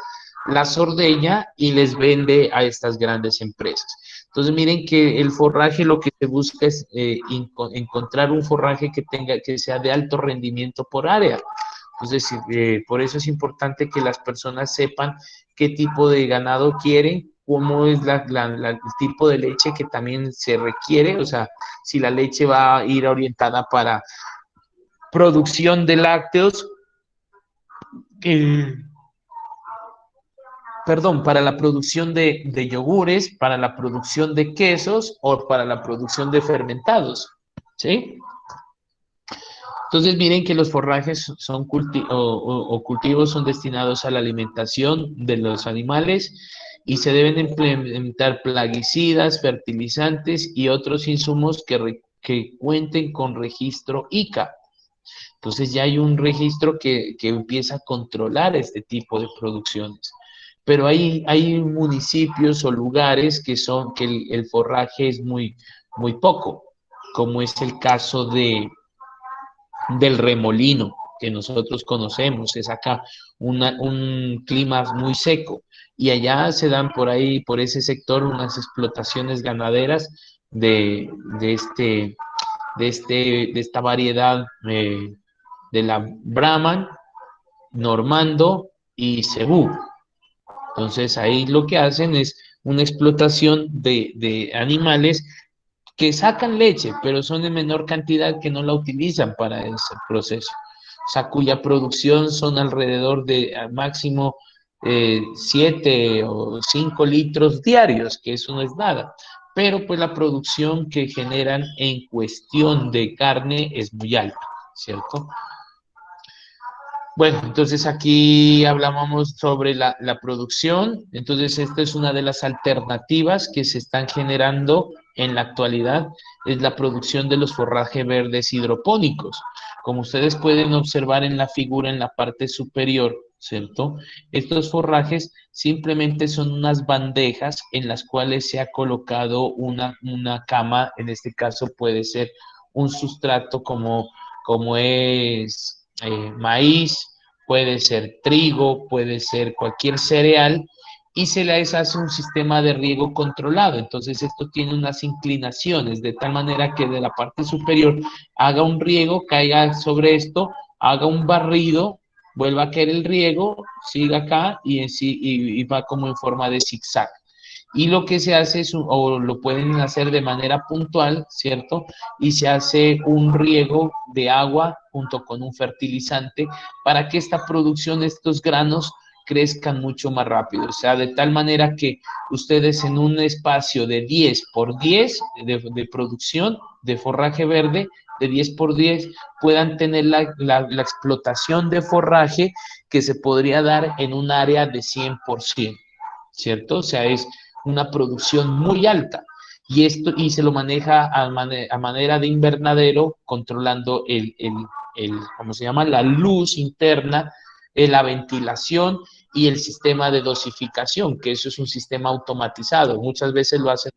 las ordeña y les vende a estas grandes empresas. Entonces miren que el forraje lo que se busca es encontrar un forraje que sea de alto rendimiento por área. Entonces, por eso es importante que las personas sepan qué tipo de ganado quieren, cómo es el tipo de leche que también se requiere, o sea, si la leche va a ir orientada para producción de lácteos, eh, perdón, para la producción de yogures, para la producción de quesos o para la producción de fermentados, ¿sí? Entonces miren que los forrajes son cultivos son destinados a la alimentación de los animales y se deben implementar plaguicidas, fertilizantes y otros insumos que cuenten con registro ICA. Entonces ya hay un registro que empieza a controlar este tipo de producciones. Pero hay municipios o lugares que el forraje es muy poco, como es el caso del Remolino, que nosotros conocemos, es acá un clima muy seco. Y allá se dan por ahí, por ese sector, unas explotaciones ganaderas de, de, este, de esta variedad de la Brahman, Normando y Cebú. Entonces ahí lo que hacen es una explotación de animales que sacan leche, pero son en menor cantidad que no la utilizan para ese proceso. O sea, cuya producción son alrededor de al máximo 7 o 5 litros diarios, que eso no es nada. Pero pues la producción que generan en cuestión de carne es muy alta, ¿cierto? Bueno, entonces aquí hablábamos sobre la producción. Entonces, esta es una de las alternativas que se están generando en la actualidad, es la producción de los forrajes verdes hidropónicos. Como ustedes pueden observar en la figura en la parte superior, ¿cierto? Estos forrajes simplemente son unas bandejas en las cuales se ha colocado una cama, en este caso puede ser un sustrato como es maíz, puede ser trigo, puede ser cualquier cereal, y se les hace un sistema de riego controlado. Entonces esto tiene unas inclinaciones, de tal manera que de la parte superior haga un riego, caiga sobre esto, haga un barrido, vuelva a caer el riego, siga acá y va como en forma de zigzag. Y lo que se hace es, o lo pueden hacer de manera puntual, ¿cierto? Y se hace un riego de agua junto con un fertilizante para que esta producción, estos granos, crezcan mucho más rápido. O sea, de tal manera que ustedes en un espacio de 10 por 10 de producción de forraje verde, de 10 por 10, puedan tener la explotación de forraje que se podría dar en un área de 100%, ¿cierto? O sea, es una producción muy alta. Y se lo maneja a manera de invernadero, controlando ¿cómo se llama? La luz interna, la ventilación y el sistema de dosificación, que eso es un sistema automatizado. Muchas veces lo hacen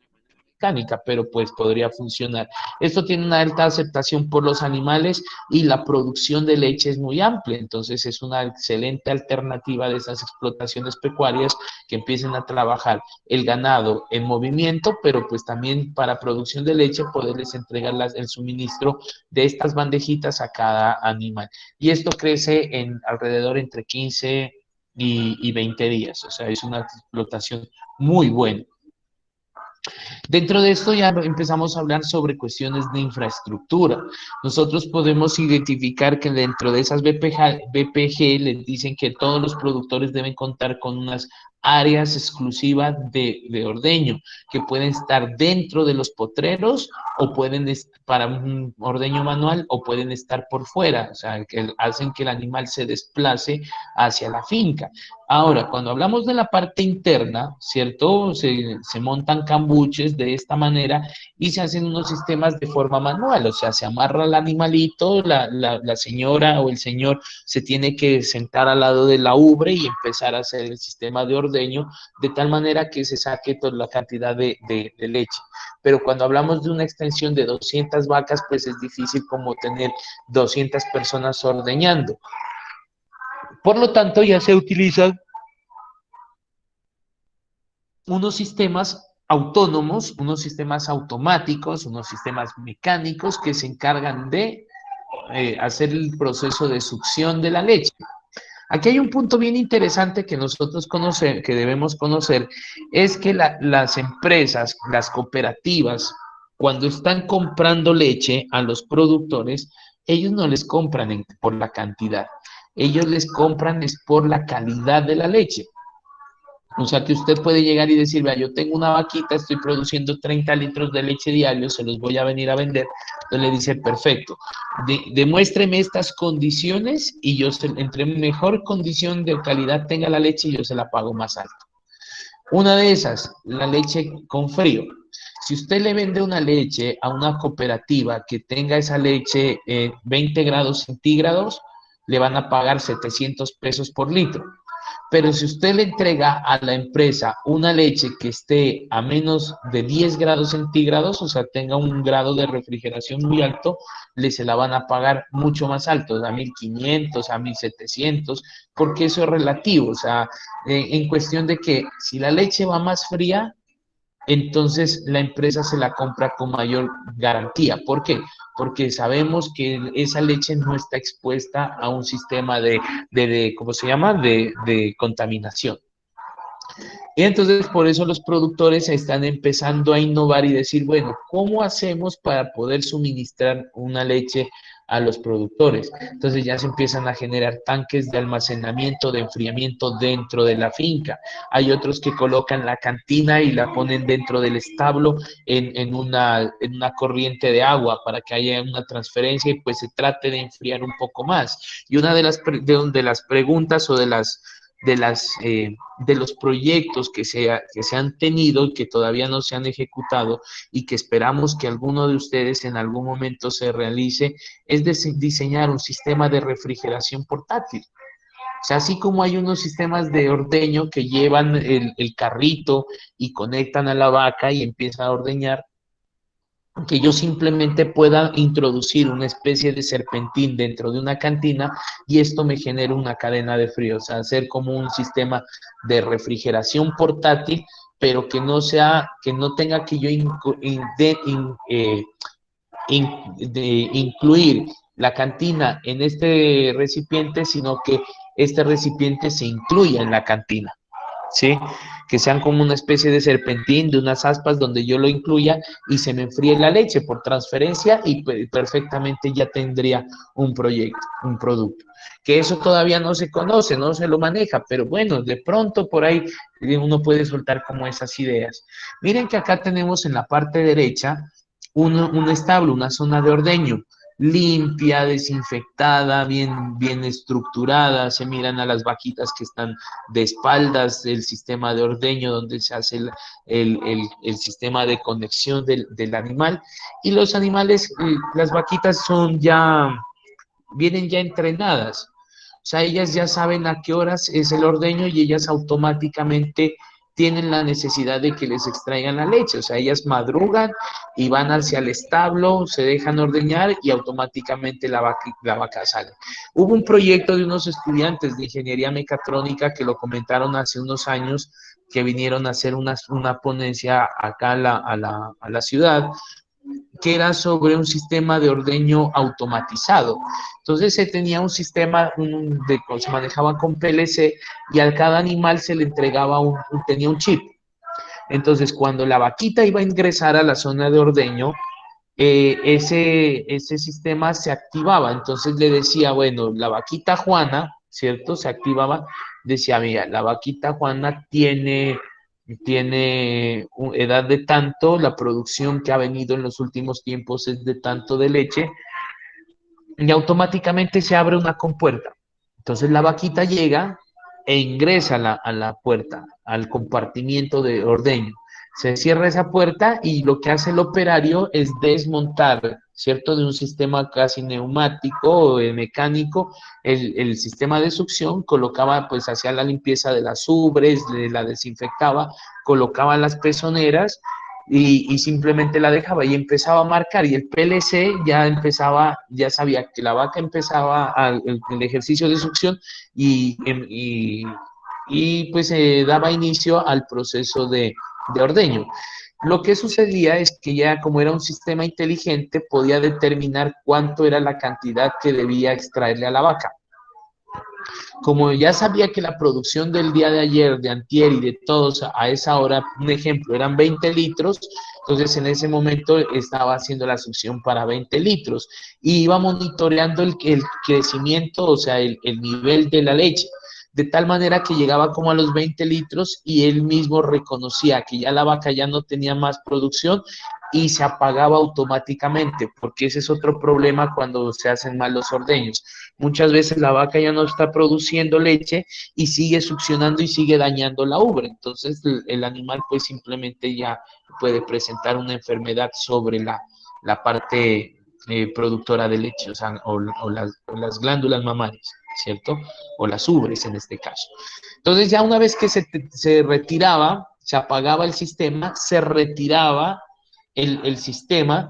mecánica, pero pues podría funcionar. Esto tiene una alta aceptación por los animales y la producción de leche es muy amplia, entonces es una excelente alternativa de esas explotaciones pecuarias que empiecen a trabajar el ganado en movimiento, pero pues también para producción de leche poderles entregar el suministro de estas bandejitas a cada animal. Y esto crece en alrededor entre 15 y 20 días, o sea, es una explotación muy buena. Dentro de esto ya empezamos a hablar sobre cuestiones de infraestructura. Nosotros podemos identificar que dentro de esas BPG les dicen que todos los productores deben contar con unas áreas exclusivas de ordeño, que pueden estar dentro de los potreros o pueden estar para un ordeño manual o pueden estar por fuera, o sea, que hacen que el animal se desplace hacia la finca. Ahora, cuando hablamos de la parte interna, ¿cierto? Se montan cambuches de esta manera y se hacen unos sistemas de forma manual, o sea, se amarra al animalito, la señora o el señor se tiene que sentar al lado de la ubre y empezar a hacer el sistema de ordeño de tal manera que se saque toda la cantidad de leche. Pero cuando hablamos de una extensión de 200 vacas, pues es difícil como tener 200 personas ordeñando. Por lo tanto, ya se utilizan unos sistemas autónomos, unos sistemas automáticos, unos sistemas mecánicos que se encargan de hacer el proceso de succión de la leche. Aquí hay un punto bien interesante que nosotros que debemos conocer, es que las empresas, las cooperativas, cuando están comprando leche a los productores, ellos no les compran por la cantidad, ellos les compran es por la calidad de la leche. O sea que usted puede llegar y decir, vea, yo tengo una vaquita, estoy produciendo 30 litros de leche diario, se los voy a venir a vender. Entonces le dice, perfecto, demuéstreme estas condiciones y yo entre mejor condición de calidad tenga la leche, yo se la pago más alto. Una de esas, la leche con frío. Si usted le vende una leche a una cooperativa que tenga esa leche 20 grados centígrados, le van a pagar 700 pesos por litro. Pero si usted le entrega a la empresa una leche que esté a menos de 10 grados centígrados, o sea, tenga un grado de refrigeración muy alto, se la van a pagar mucho más alto, a 1.500, a 1.700, porque eso es relativo, o sea, en cuestión de que si la leche va más fría, entonces la empresa se la compra con mayor garantía. ¿Por qué? Porque sabemos que esa leche no está expuesta a un sistema ¿cómo se llama? De contaminación. Y entonces por eso los productores están empezando a innovar y decir, bueno, ¿cómo hacemos para poder suministrar una leche a los productores? Entonces ya se empiezan a generar tanques de almacenamiento, de enfriamiento dentro de la finca. Hay otros que colocan la cantina y la ponen dentro del establo en una corriente de agua para que haya una transferencia y pues se trate de enfriar un poco más. Y una de las preguntas o de los proyectos que se han tenido y que todavía no se han ejecutado y que esperamos que alguno de ustedes en algún momento se realice, es diseñar un sistema de refrigeración portátil. O sea, así como hay unos sistemas de ordeño que llevan el carrito y conectan a la vaca y empieza a ordeñar, que yo simplemente pueda introducir una especie de serpentín dentro de una cantina y esto me genera una cadena de frío, o sea, hacer como un sistema de refrigeración portátil, pero que no sea, que no tenga que yo incluir la cantina en este recipiente, sino que este recipiente se incluya en la cantina. ¿Sí? Que sean como una especie de serpentín, de unas aspas donde yo lo incluya y se me enfríe la leche por transferencia y perfectamente ya tendría un proyecto, un producto. Que eso todavía no se conoce, no se lo maneja, pero bueno, de pronto por ahí uno puede soltar como esas ideas. Miren que acá tenemos en la parte derecha un establo, una zona de ordeño limpia, desinfectada, bien estructurada, se miran a las vaquitas que están de espaldas del sistema de ordeño donde se hace el sistema de conexión del animal y los animales, las vaquitas vienen ya entrenadas. O sea, ellas ya saben a qué horas es el ordeño y ellas automáticamente tienen la necesidad de que les extraigan la leche. O sea, ellas madrugan y van hacia el establo, se dejan ordeñar y automáticamente la vaca sale. Hubo un proyecto de unos estudiantes de ingeniería mecatrónica que lo comentaron hace unos años, que vinieron a hacer una ponencia acá a la ciudad, que era sobre un sistema de ordeño automatizado. Entonces se tenía un sistema se manejaba con PLC y a cada animal se le entregaba tenía un chip. Entonces cuando la vaquita iba a ingresar a la zona de ordeño, ese sistema se activaba. Entonces le decía, bueno, la vaquita Juana, ¿cierto? Se activaba, decía, mira, la vaquita Juana tiene edad de tanto, la producción que ha venido en los últimos tiempos es de tanto de leche, y automáticamente se abre una compuerta. Entonces la vaquita llega e ingresa a la puerta, al compartimiento de ordeño. Se cierra esa puerta y lo que hace el operario es desmontar, ¿cierto? De un sistema casi neumático o mecánico, el sistema de succión, colocaba, pues hacía la limpieza de las ubres, la desinfectaba, colocaba las pezoneras y simplemente la dejaba y empezaba a marcar y el PLC ya sabía que la vaca empezaba el ejercicio de succión y pues daba inicio al proceso de ordeño. Lo que sucedía es que ya como era un sistema inteligente podía determinar cuánto era la cantidad que debía extraerle a la vaca. Como ya sabía que la producción del día de ayer, de antier y de todos a esa hora, un ejemplo, eran 20 litros, entonces en ese momento estaba haciendo la succión para 20 litros y iba monitoreando el crecimiento, o sea, el nivel de la leche, de tal manera que llegaba como a los 20 litros y él mismo reconocía que ya la vaca ya no tenía más producción y se apagaba automáticamente, porque ese es otro problema cuando se hacen mal los ordeños. Muchas veces la vaca ya no está produciendo leche y sigue succionando y sigue dañando la ubre. Entonces el animal pues simplemente ya puede presentar una enfermedad sobre la parte productora de leche, o sea, o las glándulas mamarias, ¿cierto? O las ubres en este caso. Entonces ya una vez que se retiraba, se apagaba el sistema, se retiraba el sistema,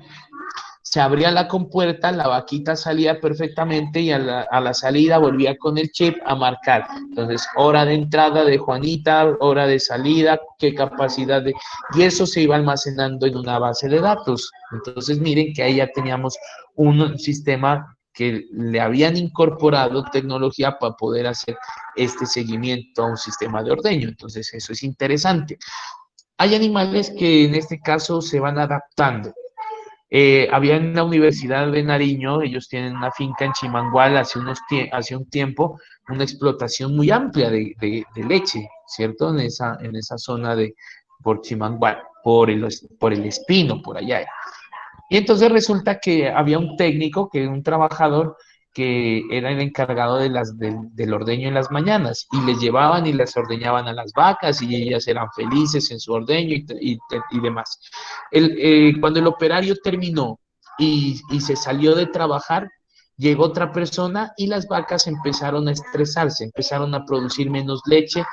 se abría la compuerta, la vaquita salía perfectamente y a la salida volvía con el chip a marcar. Entonces, hora de entrada de Juanita, hora de salida, qué capacidad de... Y eso se iba almacenando en una base de datos. Entonces, miren que ahí ya teníamos un sistema que le habían incorporado tecnología para poder hacer este seguimiento a un sistema de ordeño. Entonces, eso es interesante. Hay animales que en este caso se van adaptando. Había en la Universidad de Nariño, ellos tienen una finca en Chimangual hace un tiempo, una explotación muy amplia de leche, ¿cierto? En esa zona por Chimangual, por el Espino, por allá. Y entonces resulta que había un técnico, un trabajador, que era el encargado del ordeño en las mañanas, y les llevaban y les ordeñaban a las vacas, y ellas eran felices en su ordeño y demás. Cuando el operario terminó y se salió de trabajar, llegó otra persona y las vacas empezaron a estresarse, empezaron a producir menos leche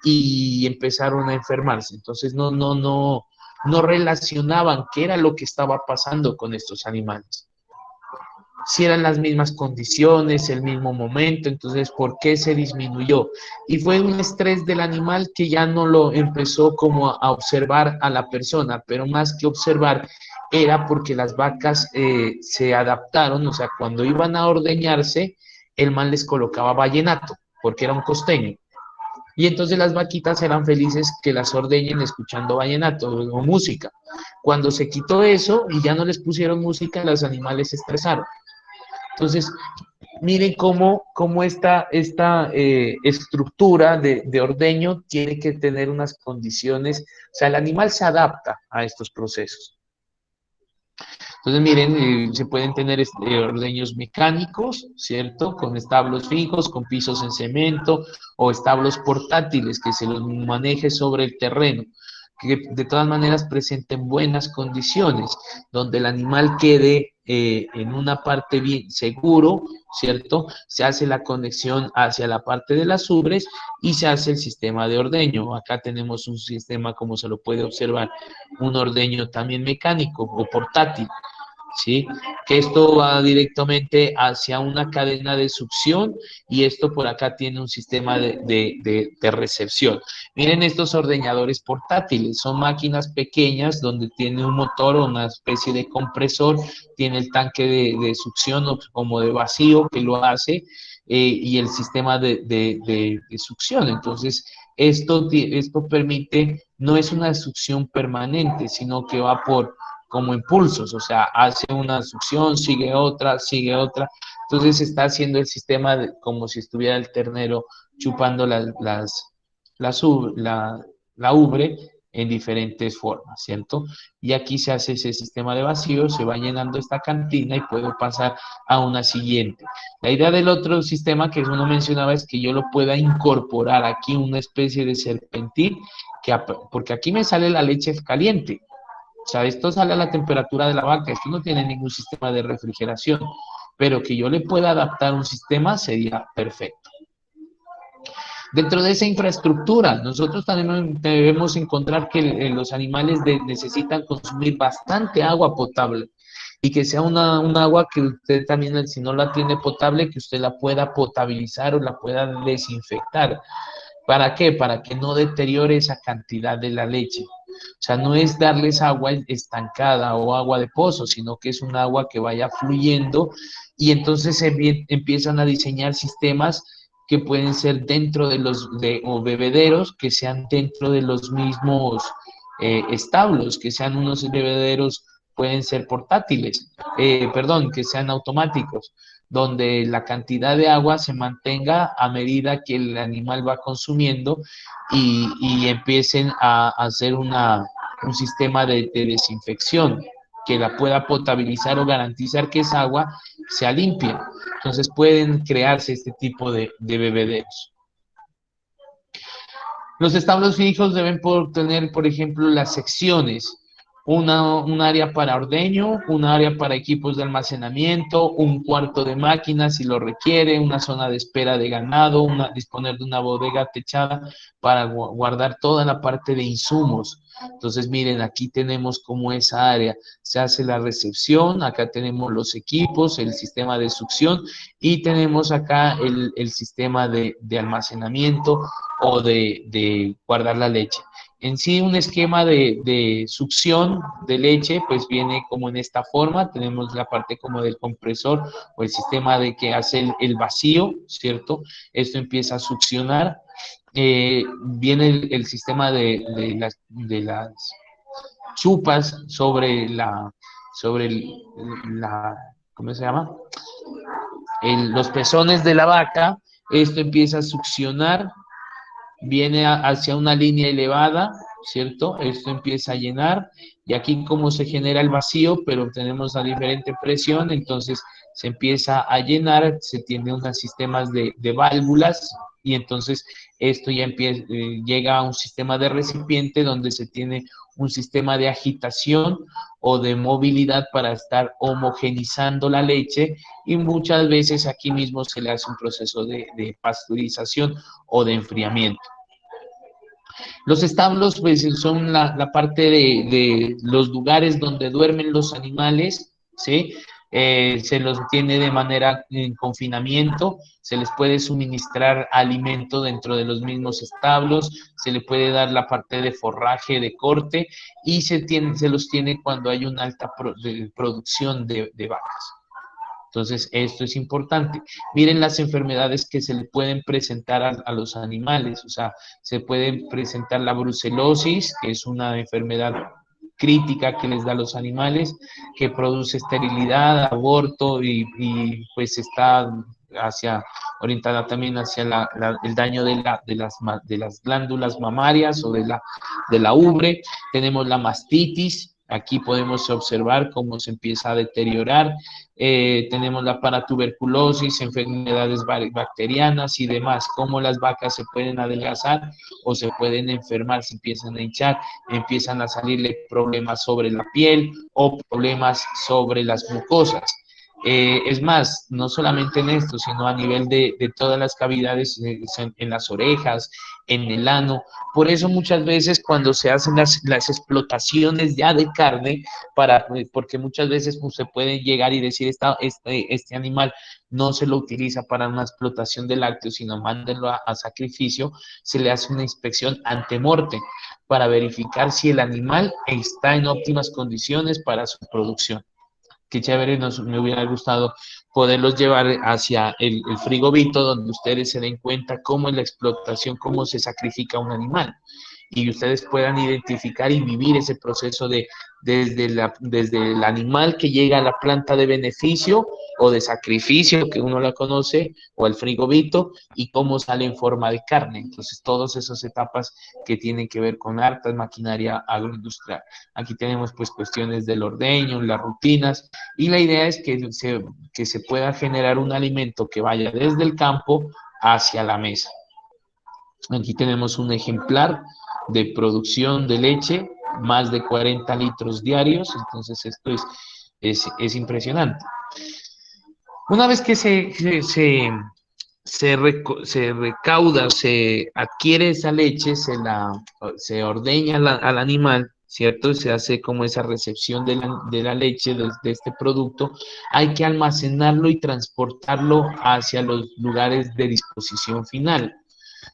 y empezaron a enfermarse. Entonces no relacionaban qué era lo que estaba pasando con estos animales. Si eran las mismas condiciones, el mismo momento, entonces, ¿por qué se disminuyó? Y fue un estrés del animal que ya no lo empezó como a observar a la persona, pero más que observar, era porque las vacas se adaptaron, o sea, cuando iban a ordeñarse, el man les colocaba vallenato, porque era un costeño. Y entonces las vaquitas eran felices que las ordeñen escuchando vallenato o música. Cuando se quitó eso y ya no les pusieron música, los animales se estresaron. Entonces, miren cómo esta estructura de ordeño tiene que tener unas condiciones, o sea, el animal se adapta a estos procesos. Entonces, miren, se pueden tener ordeños mecánicos, ¿cierto? Con establos fijos, con pisos en cemento, o establos portátiles que se los maneje sobre el terreno, que de todas maneras presenten buenas condiciones, donde el animal quede en una parte bien seguro, ¿cierto? Se hace la conexión hacia la parte de las ubres y se hace el sistema de ordeño. Acá tenemos un sistema, como se lo puede observar, un ordeño también mecánico o portátil, ¿sí? Que esto va directamente hacia una cadena de succión y esto por acá tiene un sistema de recepción. Miren estos ordeñadores portátiles, son máquinas pequeñas donde tiene un motor o una especie de compresor, tiene el tanque de succión o como de vacío que lo hace y el sistema de succión. Entonces, esto permite, no es una succión permanente, sino que va como impulsos, o sea, hace una succión, sigue otra, sigue otra. Entonces está haciendo el sistema como si estuviera el ternero chupando la ubre en diferentes formas, ¿cierto? Y aquí se hace ese sistema de vacío, se va llenando esta cantina y puedo pasar a una siguiente. La idea del otro sistema que uno mencionaba es que yo lo pueda incorporar aquí una especie de serpentín, porque aquí me sale la leche caliente. O sea, esto sale a la temperatura de la vaca, esto no tiene ningún sistema de refrigeración, pero que yo le pueda adaptar un sistema sería perfecto. Dentro de esa infraestructura, nosotros también debemos encontrar que los animales necesitan consumir bastante agua potable y que sea un agua que usted también, si no la tiene potable, que usted la pueda potabilizar o la pueda desinfectar. ¿Para qué? Para que no deteriore esa cantidad de la leche. O sea, no es darles agua estancada o agua de pozo, sino que es un agua que vaya fluyendo y entonces empiezan a diseñar sistemas que pueden ser dentro o bebederos, que sean dentro de los mismos establos, que sean unos bebederos, pueden ser portátiles, perdón, que sean automáticos, donde la cantidad de agua se mantenga a medida que el animal va consumiendo y empiecen a hacer un sistema de desinfección que la pueda potabilizar o garantizar que esa agua sea limpia. Entonces pueden crearse este tipo de bebederos. Los establos fijos deben tener, por ejemplo, las secciones. Un área para ordeño, un área para equipos de almacenamiento, un cuarto de máquinas si lo requiere, una zona de espera de ganado, disponer de una bodega techada para guardar toda la parte de insumos. Entonces, miren, aquí tenemos como esa área, se hace la recepción, acá tenemos los equipos, el sistema de succión y tenemos acá el sistema de almacenamiento o de guardar la leche. En sí, un esquema de succión de leche, pues viene como en esta forma. Tenemos la parte como del compresor o el sistema de que hace el vacío, ¿cierto? Esto empieza a succionar. Viene el sistema de las chupas sobre la, ¿cómo se llama? Los pezones de la vaca. Esto empieza a succionar, viene hacia una línea elevada, ¿cierto? Esto empieza a llenar y aquí como se genera el vacío, pero tenemos a diferente presión, entonces se empieza a llenar, se tiene unos sistemas de válvulas y entonces esto ya empieza, llega a un sistema de recipiente donde se tiene un sistema de agitación o de movilidad para estar homogenizando la leche y muchas veces aquí mismo se le hace un proceso de pasteurización o de enfriamiento. Los establos pues, son la parte de los lugares donde duermen los animales, ¿sí? Se los tiene de manera en confinamiento, se les puede suministrar alimento dentro de los mismos establos, se le puede dar la parte de forraje, de corte, y se los tiene cuando hay una alta producción de vacas. Entonces, esto es importante. Miren las enfermedades que se le pueden presentar a los animales. O sea, se puede presentar la brucelosis, que es una enfermedad crítica que les da a los animales, que produce esterilidad, aborto y pues está orientada también hacia el daño de las glándulas mamarias o de la ubre. Tenemos la mastitis. Aquí podemos observar cómo se empieza a deteriorar. Tenemos la paratuberculosis, enfermedades bacterianas y demás, cómo las vacas se pueden adelgazar o se pueden enfermar, se empiezan a hinchar, empiezan a salirle problemas sobre la piel o problemas sobre las mucosas. Es más, no solamente en esto, sino a nivel de todas las cavidades en las orejas, en el ano. Por eso muchas veces cuando se hacen las explotaciones ya de carne, porque muchas veces pues, se puede llegar y decir este animal no se lo utiliza para una explotación de lácteos, sino mándenlo a sacrificio, se le hace una inspección ante morte para verificar si el animal está en óptimas condiciones para su producción. Qué chévere, me hubiera gustado poderlos llevar hacia el frigovito, donde ustedes se den cuenta cómo es la explotación, cómo se sacrifica un animal, y ustedes puedan identificar y vivir ese proceso desde el animal que llega a la planta de beneficio o de sacrificio, que uno la conoce, o al frigovito, y cómo sale en forma de carne. Entonces, todas esas etapas que tienen que ver con harta maquinaria agroindustrial. Aquí tenemos pues cuestiones del ordeño, las rutinas, y la idea es que se pueda generar un alimento que vaya desde el campo hacia la mesa. Aquí tenemos un ejemplar de producción de leche, más de 40 litros diarios, entonces esto es impresionante. Una vez que se recauda, se adquiere esa leche, se ordeña al animal, ¿cierto? Se hace como esa recepción de la leche, de este producto. Hay que almacenarlo y transportarlo hacia los lugares de disposición final.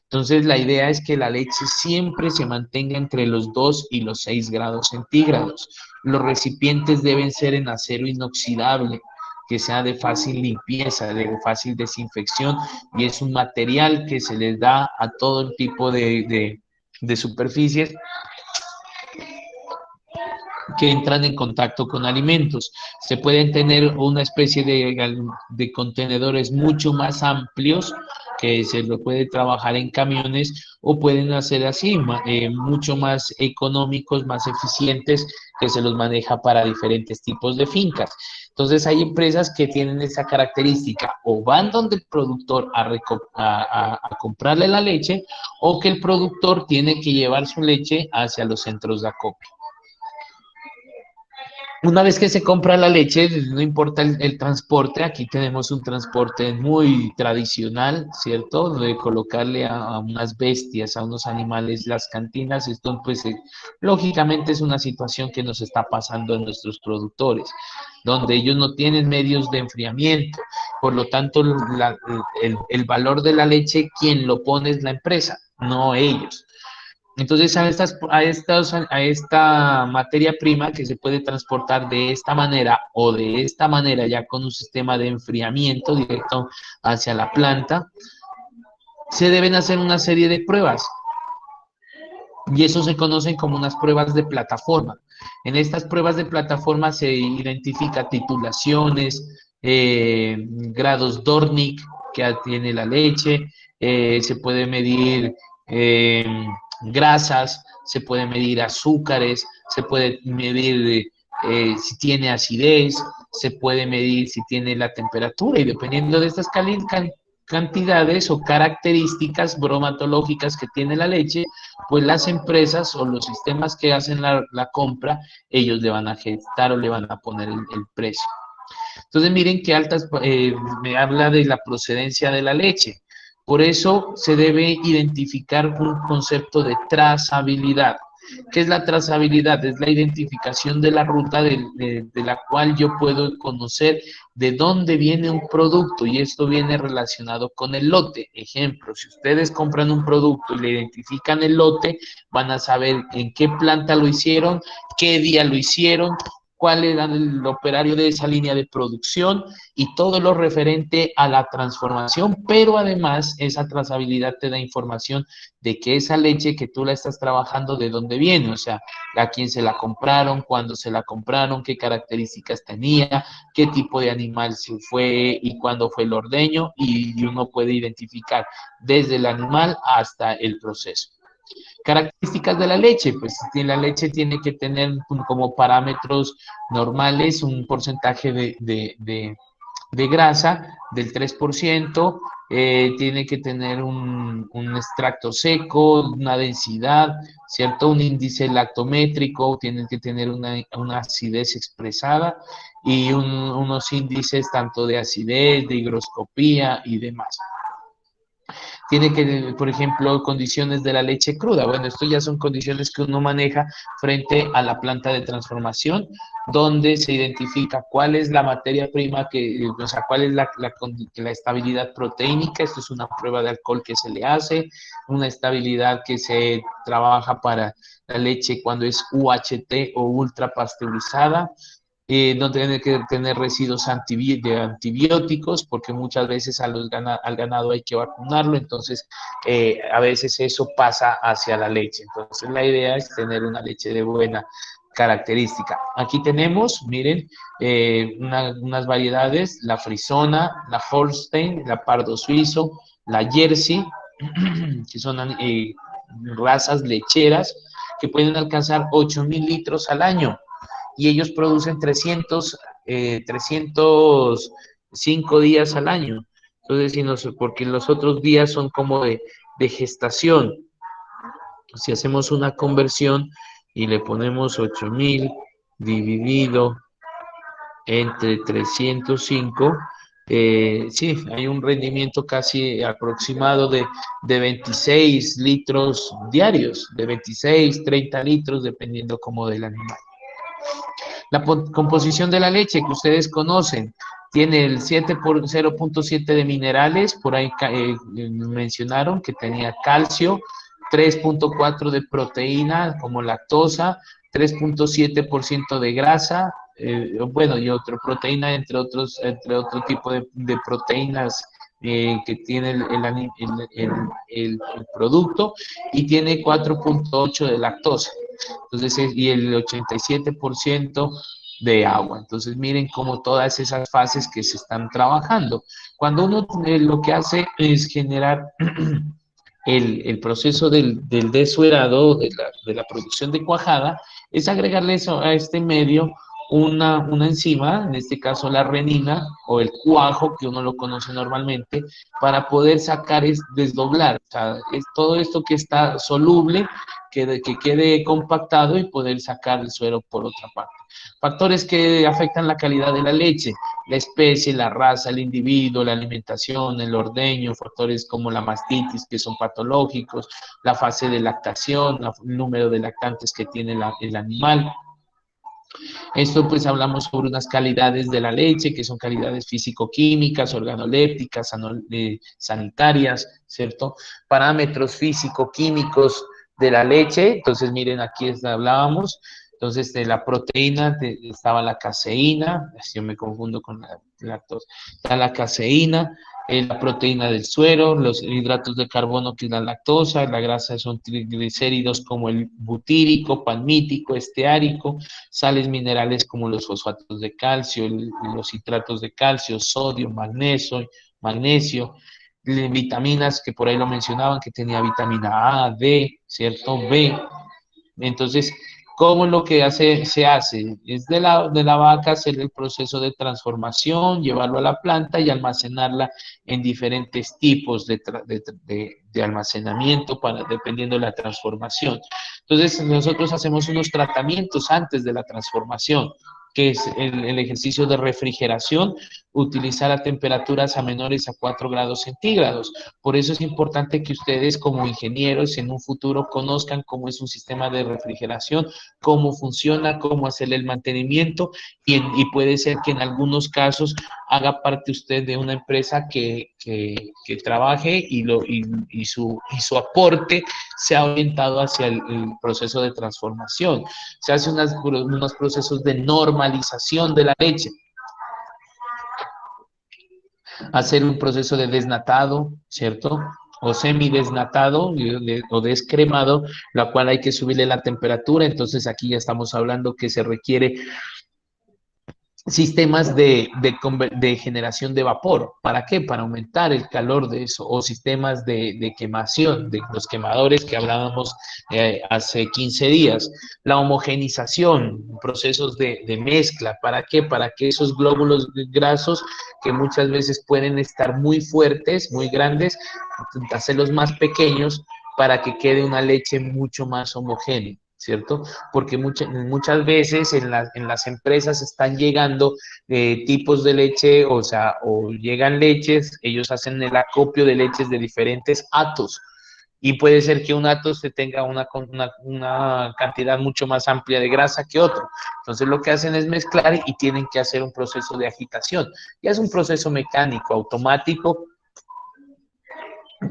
Entonces, la idea es que la leche siempre se mantenga entre los 2 y los 6 grados centígrados. Los recipientes deben ser en acero inoxidable, que sea de fácil limpieza, de fácil desinfección, y es un material que se les da a todo el tipo de superficies que entran en contacto con alimentos. Se pueden tener una especie de contenedores mucho más amplios que se lo puede trabajar en camiones o pueden hacer así, mucho más económicos, más eficientes, que se los maneja para diferentes tipos de fincas. Entonces hay empresas que tienen esa característica, o van donde el productor a comprarle la leche, o que el productor tiene que llevar su leche hacia los centros de acopio. Una vez que se compra la leche, no importa el transporte, aquí tenemos un transporte muy tradicional, ¿cierto? De colocarle a unas bestias, a unos animales las cantinas. Esto, pues, lógicamente es una situación que nos está pasando a nuestros productores, donde ellos no tienen medios de enfriamiento. Por lo tanto, el valor de la leche, quien lo pone es la empresa, no ellos. Entonces, a esta materia prima que se puede transportar de esta manera o de esta manera, ya con un sistema de enfriamiento directo hacia la planta, se deben hacer una serie de pruebas. Y eso se conocen como unas pruebas de plataforma. En estas pruebas de plataforma se identifica titulaciones, grados Dornick que tiene la leche, se puede medir eh, grasas, se puede medir azúcares, se puede medir si tiene acidez, se puede medir si tiene la temperatura y dependiendo de estas cantidades o características bromatológicas que tiene la leche, pues las empresas o los sistemas que hacen la compra, ellos le van a gestar o le van a poner el precio. Entonces miren que me habla de la procedencia de la leche. Por eso se debe identificar un concepto de trazabilidad. ¿Qué es la trazabilidad? Es la identificación de la ruta de la cual yo puedo conocer de dónde viene un producto y esto viene relacionado con el lote. Ejemplo, si ustedes compran un producto y le identifican el lote, van a saber en qué planta lo hicieron, qué día lo hicieron, cuál era el operario de esa línea de producción y todo lo referente a la transformación, pero además esa trazabilidad te da información de que esa leche que tú la estás trabajando, de dónde viene, o sea, a quién se la compraron, cuándo se la compraron, qué características tenía, qué tipo de animal se fue y cuándo fue el ordeño, y uno puede identificar desde el animal hasta el proceso. Características de la leche, pues la leche tiene que tener como parámetros normales un porcentaje de grasa del 3%, tiene que tener un extracto seco, una densidad, ¿cierto? Un índice lactométrico, tiene que tener una acidez expresada y unos índices tanto de acidez, de higroscopía y demás. Tiene que, por ejemplo, condiciones de la leche cruda. Bueno, esto ya son condiciones que uno maneja frente a la planta de transformación, donde se identifica cuál es la materia prima, o sea, cuál es la estabilidad proteínica. Esto es una prueba de alcohol que se le hace, una estabilidad que se trabaja para la leche cuando es UHT o ultra pasteurizada. No tiene que tener residuos de antibióticos, porque muchas veces al ganado hay que vacunarlo, entonces a veces eso pasa hacia la leche. Entonces la idea es tener una leche de buena característica. Aquí tenemos, miren, unas variedades, la Frisona, la Holstein, la Pardo Suizo, la Jersey, que son razas lecheras que pueden alcanzar 8.000 litros al año y ellos producen 305 días al año. Entonces, porque los otros días son como de gestación. Si hacemos una conversión y le ponemos 8.000 dividido entre 305, sí, hay un rendimiento casi aproximado de 26 litros diarios, de 26, 30 litros, dependiendo como del animal. La composición de la leche que ustedes conocen tiene el 0.7 de minerales, por ahí mencionaron que tenía calcio, 3.4 de proteína como lactosa, 3.7% de grasa, bueno, y otra proteína, entre otro tipo de proteínas que tiene el producto, y tiene 4.8 de lactosa. Entonces, y el 87% de agua. Entonces, miren cómo todas esas fases que se están trabajando. Cuando uno lo que hace es generar el proceso del desuerado, de la producción de cuajada, es agregarle eso a este medio una enzima, en este caso la renina o el cuajo, que uno lo conoce normalmente, para poder sacar, desdoblar, o sea, es todo esto que está soluble, que quede compactado y poder sacar el suero por otra parte. Factores que afectan la calidad de la leche: la especie, la raza, el individuo, la alimentación, el ordeño, factores como la mastitis, que son patológicos, la fase de lactación, el número de lactantes que tiene el animal. Esto pues hablamos sobre unas calidades de la leche, que son calidades físico-químicas, organolépticas, sanitarias, ¿cierto? Parámetros físico-químicos de la leche. Entonces, miren, aquí hablábamos. Entonces, de la proteína estaba la caseína, yo me confundo con la lactosa, está la caseína, la proteína del suero, los hidratos de carbono que es la lactosa, la grasa son triglicéridos como el butírico, palmítico, esteárico, sales minerales como los fosfatos de calcio, los citratos de calcio, sodio, magnesio, vitaminas que por ahí lo mencionaban, que tenía vitamina A, D, ¿cierto? B. Entonces, ¿cómo es lo que se hace? Es de la vaca hacer el proceso de transformación, llevarlo a la planta y almacenarla en diferentes tipos de almacenamiento dependiendo de la transformación. Entonces, nosotros hacemos unos tratamientos antes de la transformación, que es el ejercicio de refrigeración, utilizar a temperaturas a menores a 4 grados centígrados. Por eso es importante que ustedes como ingenieros en un futuro conozcan cómo es un sistema de refrigeración, cómo funciona, cómo hacer el mantenimiento y puede ser que en algunos casos haga parte usted de una empresa que trabaje y su aporte sea orientado hacia el proceso de transformación. Se hace unos procesos de normalización de la leche, hacer un proceso de desnatado, ¿cierto? O semidesnatado o descremado, la cual hay que subirle la temperatura. Entonces aquí ya estamos hablando que se requiere sistemas de generación de vapor. ¿Para qué? Para aumentar el calor de eso, o sistemas de quemación, de los quemadores que hablábamos hace 15 días. La homogenización, procesos de mezcla. ¿Para qué? Para que esos glóbulos grasos, que muchas veces pueden estar muy fuertes, muy grandes, hacerlos más pequeños para que quede una leche mucho más homogénea, ¿cierto? Porque muchas veces en las empresas están llegando tipos de leche, o sea, o llegan leches, ellos hacen el acopio de leches de diferentes atos, y puede ser que un ato se tenga una cantidad mucho más amplia de grasa que otro. Entonces lo que hacen es mezclar y tienen que hacer un proceso de agitación. Ya es un proceso mecánico, automático,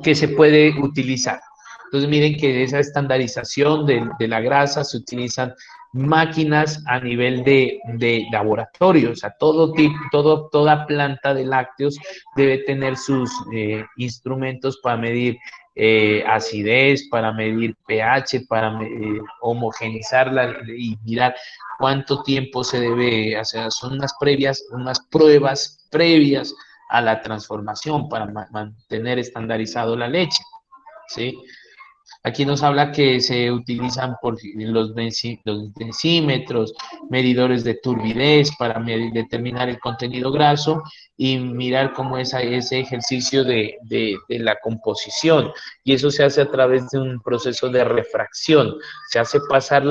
que se puede utilizar. Entonces miren que esa estandarización de la grasa se utilizan máquinas a nivel de laboratorio, o sea, toda planta de lácteos debe tener sus instrumentos para medir acidez, para medir pH, para homogenizarla y mirar cuánto tiempo se debe hacer. Son unas pruebas previas a la transformación para mantener estandarizado la leche, ¿sí? Aquí nos habla que se utilizan los densímetros, medidores de turbidez para determinar el contenido graso y mirar cómo es ese ejercicio de la composición. Y eso se hace a través de un proceso de refracción. Se hace pasar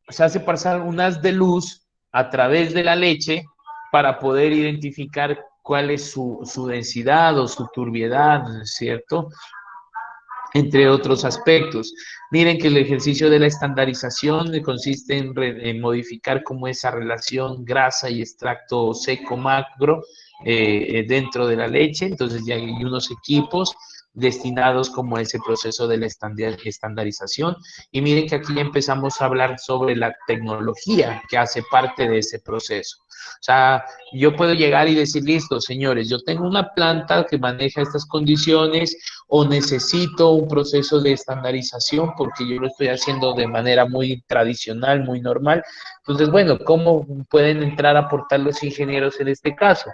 se hace pasar unas de luz a través de la leche para poder identificar cuál es su densidad o su turbiedad, ¿cierto? Entre otros aspectos. Miren que el ejercicio de la estandarización consiste en modificar como esa relación grasa y extracto seco macro dentro de la leche. Entonces ya hay unos equipos destinados como a ese proceso de la estandarización. Y miren que aquí empezamos a hablar sobre la tecnología que hace parte de ese proceso. O sea, yo puedo llegar y decir, listo, señores, yo tengo una planta que maneja estas condiciones o necesito un proceso de estandarización porque yo lo estoy haciendo de manera muy tradicional, muy normal. Entonces, bueno, ¿cómo pueden entrar a aportar los ingenieros en este caso?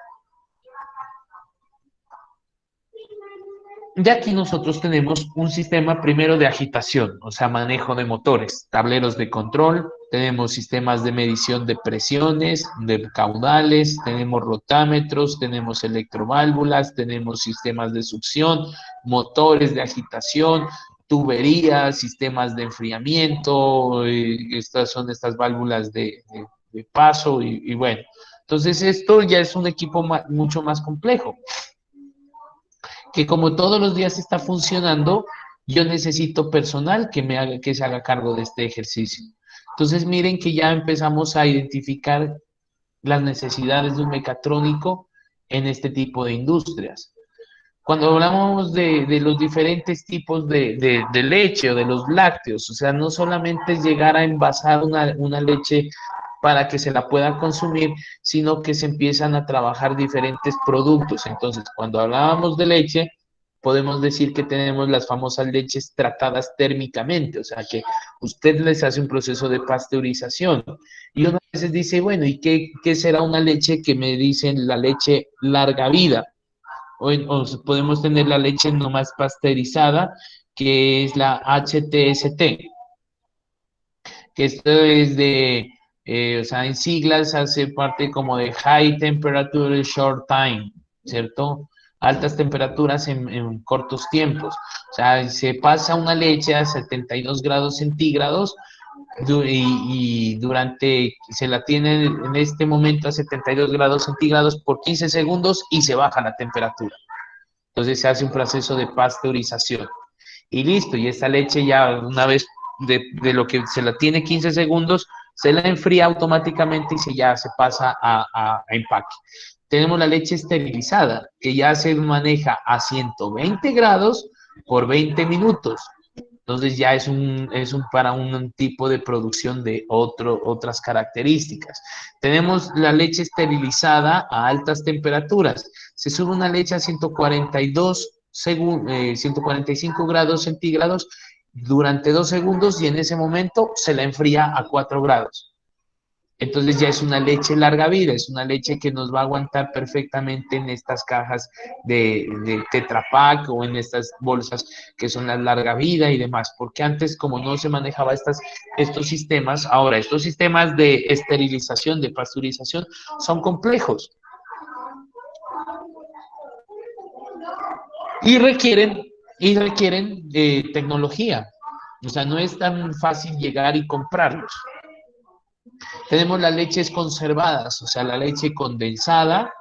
Ya aquí nosotros tenemos un sistema primero de agitación, o sea, manejo de motores, tableros de control, tenemos sistemas de medición de presiones, de caudales, tenemos rotámetros, tenemos electroválvulas, tenemos sistemas de succión, motores de agitación, tuberías, sistemas de enfriamiento, estas son estas válvulas de paso y bueno. Entonces esto ya es un equipo mucho más complejo, que como todos los días está funcionando, yo necesito personal que se haga cargo de este ejercicio. Entonces miren que ya empezamos a identificar las necesidades de un mecatrónico en este tipo de industrias. cuando hablamos de los diferentes tipos de leche o de los lácteos, o sea, no solamente es llegar a envasar una leche para que se la pueda consumir, sino que se empiezan a trabajar diferentes productos. Entonces, cuando hablábamos de leche, podemos decir que tenemos las famosas leches tratadas térmicamente, o sea, que usted les hace un proceso de pasteurización. Y uno a veces dice, bueno, ¿y qué será una leche que me dicen la leche larga vida? O podemos tener la leche no más pasteurizada, que es la HTST, que esto es o sea, en siglas hace parte como de High Temperature Short Time, ¿cierto? Altas temperaturas en cortos tiempos. O sea, se pasa una leche a 72 grados centígrados y durante, se la tiene en este momento a 72 grados centígrados por 15 segundos y se baja la temperatura. Entonces se hace un proceso de pasteurización. Y listo, y esta leche ya una vez de lo que se la tiene 15 segundos, se la enfría automáticamente y ya se pasa a empaque. Tenemos la leche esterilizada, que ya se maneja a 120 grados por 20 minutos. Entonces ya para un tipo de producción de otras características. Tenemos la leche esterilizada a altas temperaturas. Se sube una leche a 145 grados centígrados durante 2 segundos y en ese momento se la enfría a 4 grados. Entonces ya es una leche larga vida, es una leche que nos va a aguantar perfectamente en estas cajas de Tetra Pak o en estas bolsas que son las larga vida y demás, porque antes como no se manejaba estos sistemas, ahora estos sistemas de esterilización, de pasteurización son complejos y requieren tecnología, o sea, no es tan fácil llegar y comprarlos. Tenemos las leches conservadas, o sea, la leche condensada,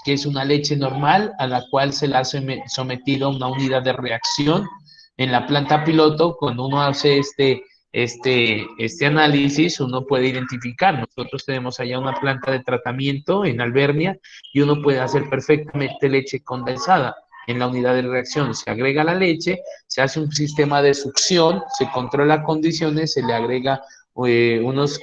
que es una leche normal a la cual se le ha sometido a una unidad de reacción en la planta piloto. Cuando uno hace este análisis, uno puede identificar. Nosotros tenemos allá una planta de tratamiento en Albernia y uno puede hacer perfectamente leche condensada. En la unidad de reacción se agrega la leche, se hace un sistema de succión, se controla condiciones, se le agrega unos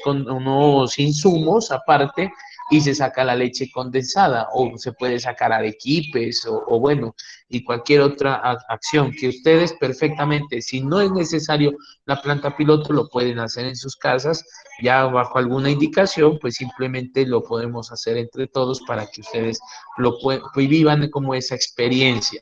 insumos aparte y se saca la leche condensada o se puede sacar arequipes o bueno, y cualquier otra acción que ustedes perfectamente, si no es necesario la planta piloto, lo pueden hacer en sus casas, ya bajo alguna indicación, pues simplemente lo podemos hacer entre todos para que ustedes vivan como esa experiencia.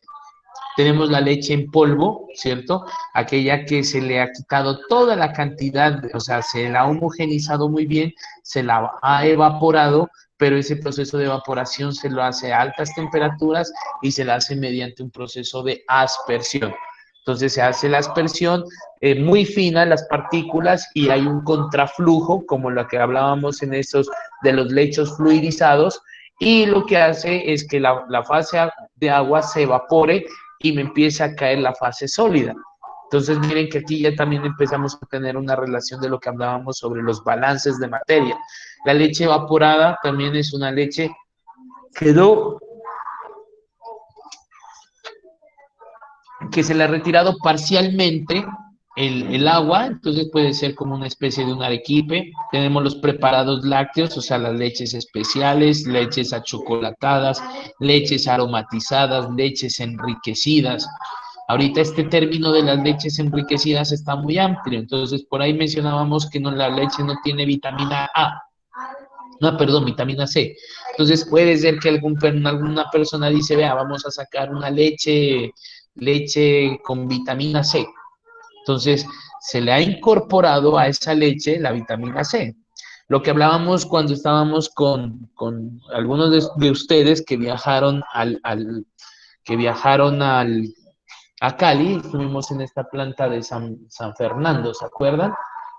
Tenemos la leche en polvo, ¿cierto? Aquella que se le ha quitado toda la cantidad, o sea, se la ha homogenizado muy bien, se la ha evaporado, pero ese proceso de evaporación se lo hace a altas temperaturas y se la hace mediante un proceso de aspersión. Entonces se hace la aspersión muy fina, las partículas, y hay un contraflujo, como lo que hablábamos en estos de los lechos fluidizados, y lo que hace es que la fase de agua se evapore y me empieza a caer la fase sólida. Entonces miren que aquí ya también empezamos a tener una relación de lo que hablábamos sobre los balances de materia. La leche evaporada también es una leche que se le ha retirado parcialmente el agua, entonces puede ser como una especie de un arequipe. Tenemos los preparados lácteos, o sea, las leches especiales, leches achocolatadas, leches aromatizadas, leches enriquecidas. Ahorita este término de las leches enriquecidas está muy amplio, entonces por ahí mencionábamos que la leche no tiene vitamina A, no, perdón, vitamina C. Entonces puede ser que alguna persona dice, vea, vamos a sacar una leche con vitamina C. Entonces se le ha incorporado a esa leche la vitamina C. Lo que hablábamos cuando estábamos con algunos de ustedes que viajaron a Cali, estuvimos en esta planta de San Fernando, ¿se acuerdan?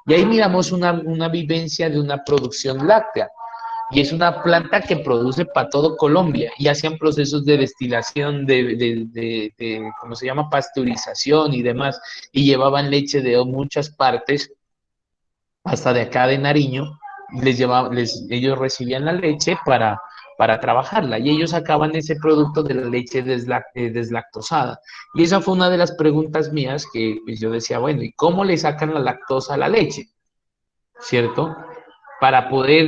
Y ahí miramos una vivencia de una producción láctea. Y es una planta que produce para todo Colombia y hacían procesos de destilación, ¿cómo se llama? Pasteurización y demás. Y llevaban leche de muchas partes, hasta de acá de Nariño. Ellos recibían la leche para trabajarla, y ellos sacaban ese producto de la leche deslactosada. Y esa fue una de las preguntas mías que pues, yo decía, bueno, ¿y cómo le sacan la lactosa a la leche? ¿Cierto? Para poder,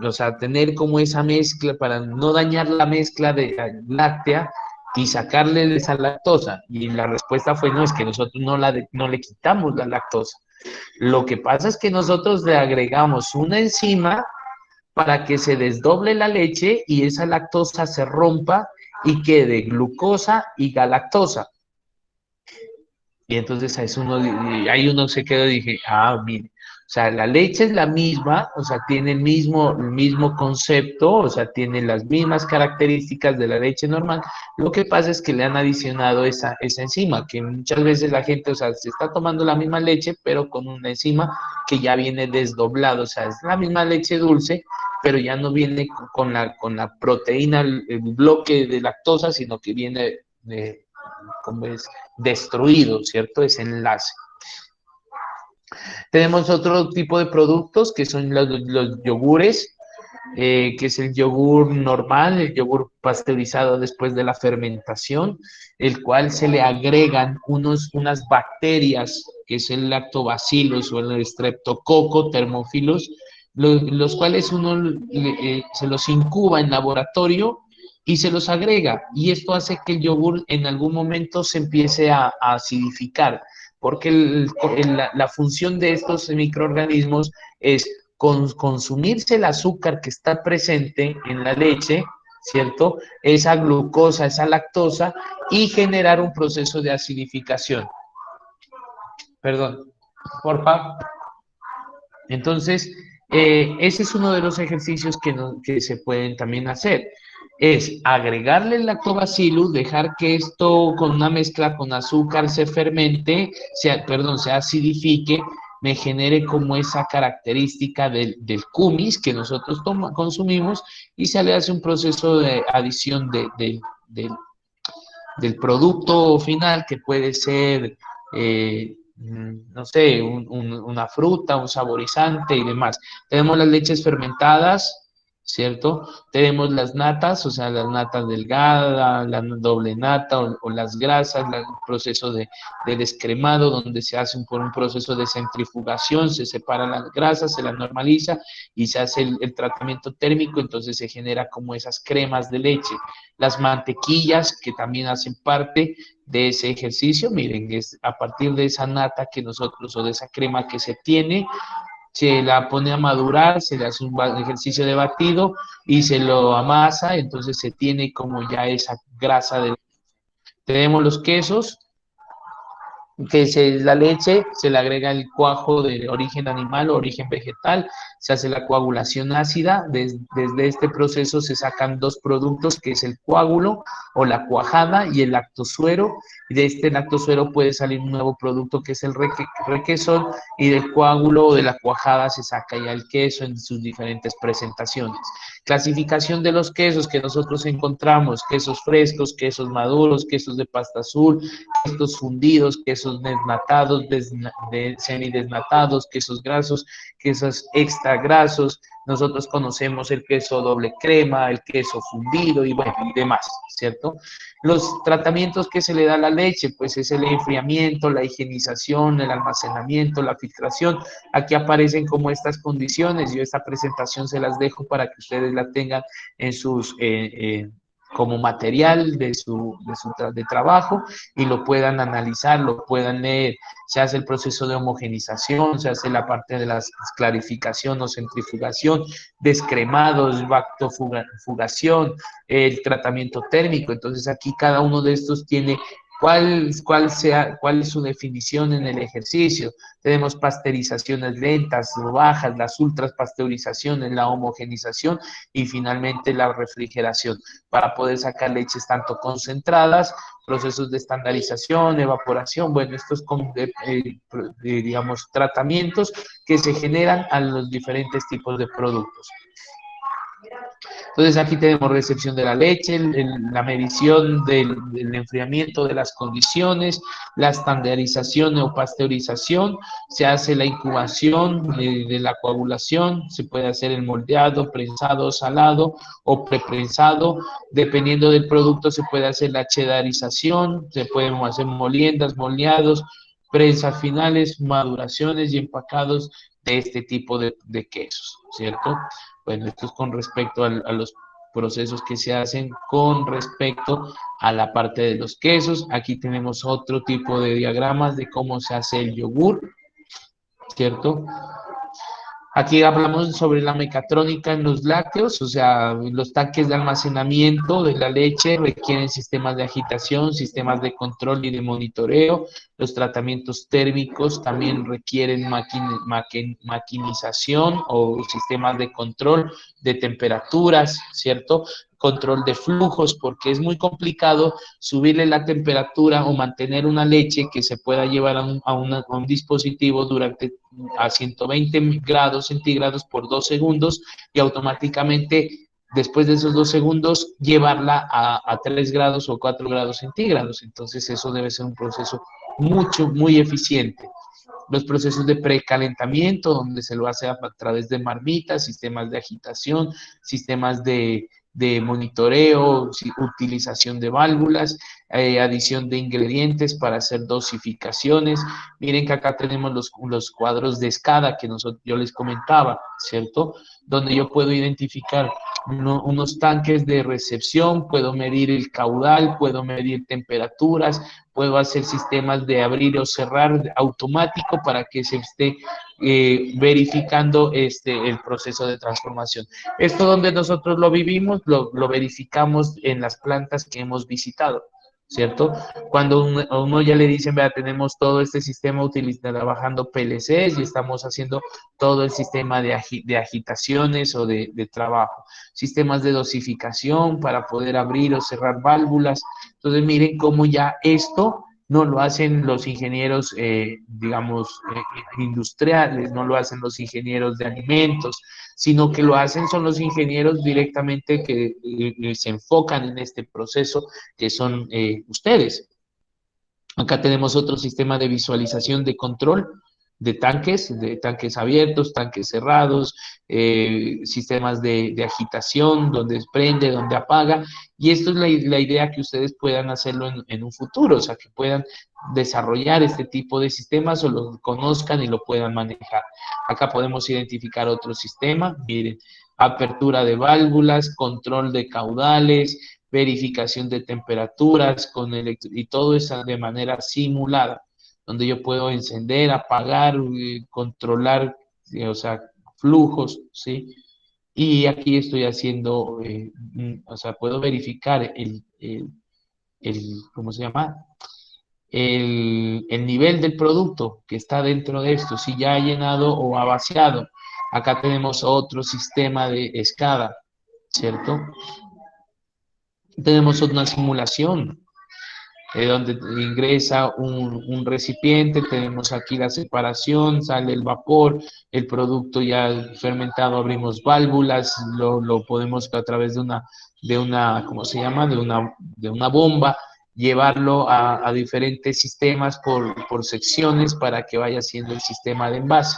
o sea, tener como esa mezcla, para no dañar la mezcla de láctea y sacarle esa lactosa. Y la respuesta fue, no, es que nosotros no le quitamos la lactosa. Lo que pasa es que nosotros le agregamos una enzima para que se desdoble la leche y esa lactosa se rompa y quede glucosa y galactosa. Y entonces ahí uno se quedó y dije, mire, o sea, la leche es la misma, o sea, tiene el mismo concepto, o sea, tiene las mismas características de la leche normal. Lo que pasa es que le han adicionado esa enzima, que muchas veces la gente, o sea, se está tomando la misma leche, pero con una enzima que ya viene desdoblado, o sea, es la misma leche dulce, pero ya no viene con la proteína, el bloque de lactosa, sino que viene como es destruido, ¿cierto? Ese enlace. Tenemos otro tipo de productos que son los yogures, que es el yogur normal, el yogur pasteurizado después de la fermentación, el cual se le agregan unas bacterias, que es el lactobacillus o el streptococo thermophilus, los cuales uno se los incuba en laboratorio y se los agrega, y esto hace que el yogur en algún momento se empiece a acidificar, porque la función de estos microorganismos es consumirse el azúcar que está presente en la leche, ¿cierto? Esa glucosa, esa lactosa, y generar un proceso de acidificación. Perdón, porfa. Entonces, ese es uno de los ejercicios que se pueden también hacer. Es agregarle el lactobacillus, dejar que esto con una mezcla con azúcar se fermente, se acidifique, me genere como esa característica del kumis que nosotros consumimos, y se le hace un proceso de adición del producto final, que puede ser, no sé, una fruta, un saborizante y demás. Tenemos las leches fermentadas, ¿cierto? Tenemos las natas, o sea, las natas delgadas, la doble nata o las grasas, el proceso de descremado, donde se hace por un proceso de centrifugación, se separan las grasas, se las normaliza y se hace el tratamiento térmico, entonces se genera como esas cremas de leche. Las mantequillas, que también hacen parte de ese ejercicio, miren, es a partir de esa nata que nosotros, o de esa crema que se tiene, se la pone a madurar, se le hace un ejercicio de batido y se lo amasa, entonces se tiene como ya esa grasa de... Tenemos los quesos, que es la leche, se le agrega el cuajo de origen animal o origen vegetal, se hace la coagulación ácida, desde este proceso se sacan dos productos, que es el coágulo o la cuajada y el lactosuero, y de este lactosuero puede salir un nuevo producto que es el requesón, y del coágulo o de la cuajada se saca ya el queso en sus diferentes presentaciones. Clasificación de los quesos que nosotros encontramos: quesos frescos, quesos maduros, quesos de pasta azul, quesos fundidos, quesos desnatados, semidesnatados, quesos grasos, quesos extra grasos. Nosotros conocemos el queso doble crema, el queso fundido y bueno, y demás, ¿cierto? Los tratamientos que se le da a la leche, pues es el enfriamiento, la higienización, el almacenamiento, la filtración. Aquí aparecen como estas condiciones. Yo esta presentación se las dejo para que ustedes la tengan en sus... como material de trabajo, y lo puedan analizar, lo puedan leer. Se hace el proceso de homogenización, se hace la parte de la clarificación o centrifugación, descremados, bactofugación, el tratamiento térmico. Entonces aquí cada uno de estos tiene cuál es su definición en el ejercicio. Tenemos pasteurizaciones lentas o bajas, las ultrapasteurizaciones, la homogenización y finalmente la refrigeración, para poder sacar leches tanto concentradas, procesos de estandarización, evaporación. Bueno, estos digamos, tratamientos que se generan a los diferentes tipos de productos. Entonces aquí tenemos recepción de la leche, la medición del enfriamiento de las condiciones, la estandarización o pasteurización, se hace la incubación de la coagulación, se puede hacer el moldeado, prensado, salado o preprensado, dependiendo del producto se puede hacer la cheddarización, se pueden hacer moliendas, moldeados, prensas finales, maduraciones y empacados de este tipo de quesos, ¿cierto? Bueno, esto es con respecto a los procesos que se hacen con respecto a la parte de los quesos. Aquí tenemos otro tipo de diagramas de cómo se hace el yogur, ¿cierto? Aquí hablamos sobre la mecatrónica en los lácteos, o sea, los tanques de almacenamiento de la leche requieren sistemas de agitación, sistemas de control y de monitoreo. Los tratamientos térmicos también requieren maquinización o sistemas de control de temperaturas, ¿cierto? Control de flujos, porque es muy complicado subirle la temperatura o mantener una leche que se pueda llevar a un dispositivo durante a 120 grados centígrados por 2 segundos y automáticamente después de esos 2 segundos llevarla a 3 grados o 4 grados centígrados. Entonces eso debe ser un proceso muy eficiente. Los procesos de precalentamiento, donde se lo hace a través de marmitas, sistemas de agitación, sistemas de monitoreo, utilización de válvulas, adición de ingredientes para hacer dosificaciones. Miren que acá tenemos los cuadros de escala que yo les comentaba, ¿cierto? Donde yo puedo identificar unos tanques de recepción, puedo medir el caudal, puedo medir temperaturas, puedo hacer sistemas de abrir o cerrar automático para que se esté verificando el proceso de transformación. Esto donde nosotros lo vivimos, lo verificamos en las plantas que hemos visitado, ¿cierto? Cuando uno ya le dicen, vea, tenemos todo este sistema trabajando PLCs y estamos haciendo todo el sistema de agitaciones o de trabajo, sistemas de dosificación para poder abrir o cerrar válvulas. Entonces miren cómo ya esto no lo hacen los ingenieros, digamos, industriales, no lo hacen los ingenieros de alimentos, sino que lo hacen son los ingenieros directamente que se enfocan en este proceso, que son ustedes. Acá tenemos otro sistema de visualización de control de tanques abiertos, tanques cerrados, sistemas de agitación, donde prende, donde apaga, y esto es la idea que ustedes puedan hacerlo en un futuro, o sea, que puedan desarrollar este tipo de sistemas o lo conozcan y lo puedan manejar. Acá podemos identificar otro sistema, miren, apertura de válvulas, control de caudales, verificación de temperaturas y todo eso de manera simulada, donde yo puedo encender, apagar, controlar, o sea, flujos, ¿sí? Y aquí estoy haciendo, o sea, puedo verificar ¿cómo se llama? El nivel del producto que está dentro de esto, si ya ha llenado o ha vaciado. Acá tenemos otro sistema de escala, ¿cierto? Tenemos una simulación donde ingresa un recipiente, tenemos aquí la separación, sale el vapor, el producto ya fermentado, abrimos válvulas, lo podemos a través de una, ¿cómo se llama? De una bomba, llevarlo a diferentes sistemas por secciones para que vaya siendo el sistema de envase.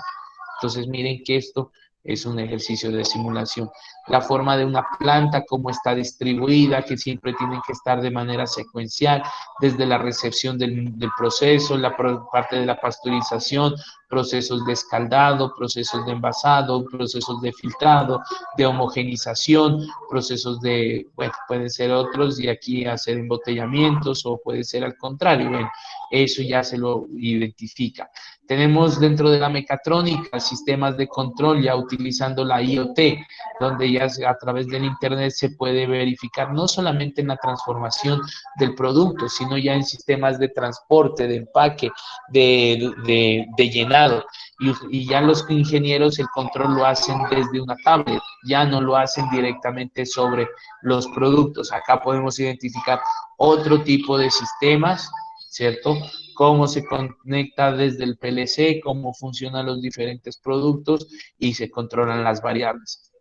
Entonces miren que esto es un ejercicio de simulación. La forma de una planta, cómo está distribuida, que siempre tienen que estar de manera secuencial, desde la recepción del proceso, la parte de la pasteurización, procesos de escaldado, procesos de envasado, procesos de filtrado, de homogenización, procesos bueno, pueden ser otros y aquí hacer embotellamientos o puede ser al contrario, bueno, eso ya se lo identifica. Tenemos dentro de la mecatrónica sistemas de control ya utilizando la IoT, donde ya a través del Internet se puede verificar no solamente en la transformación del producto, sino ya en sistemas de transporte, de empaque, de llenado. Y ya los ingenieros el control lo hacen desde una tablet, ya no lo hacen directamente sobre los productos. Acá podemos identificar otro tipo de sistemas, ¿cierto? Cómo se conecta desde el PLC, cómo funcionan los diferentes productos y se controlan las variables.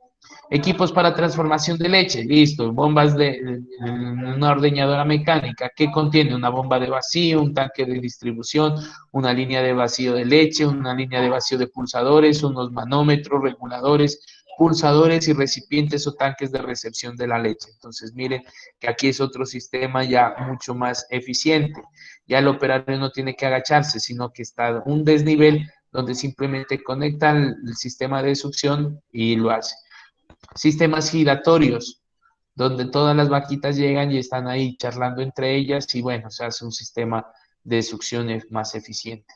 Equipos para transformación de leche, listo. Bombas de una ordeñadora mecánica. ¿Qué contiene? Una bomba de vacío, un tanque de distribución, una línea de vacío de leche, una línea de vacío de pulsadores, unos manómetros, reguladores, pulsadores y recipientes o tanques de recepción de la leche. Entonces, miren que aquí es otro sistema ya mucho más eficiente. Ya el operario no tiene que agacharse, sino que está un desnivel donde simplemente conecta el sistema de succión y lo hace. Sistemas giratorios, donde todas las vaquitas llegan y están ahí charlando entre ellas y bueno, se hace un sistema de succión más eficiente.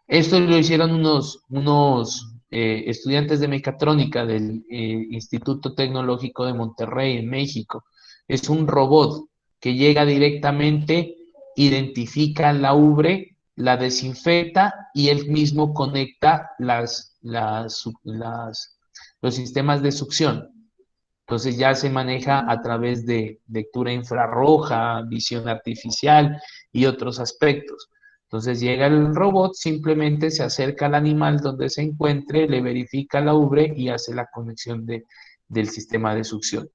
Esto lo hicieron unos estudiantes de mecatrónica del Instituto Tecnológico de Monterrey, en México. Es un robot que llega directamente, identifica la ubre, la desinfecta y él mismo conecta los sistemas de succión. Entonces ya se maneja a través de lectura infrarroja, visión artificial y otros aspectos. Entonces llega el robot, simplemente se acerca al animal donde se encuentre, le verifica la ubre y hace la conexión del sistema de succión.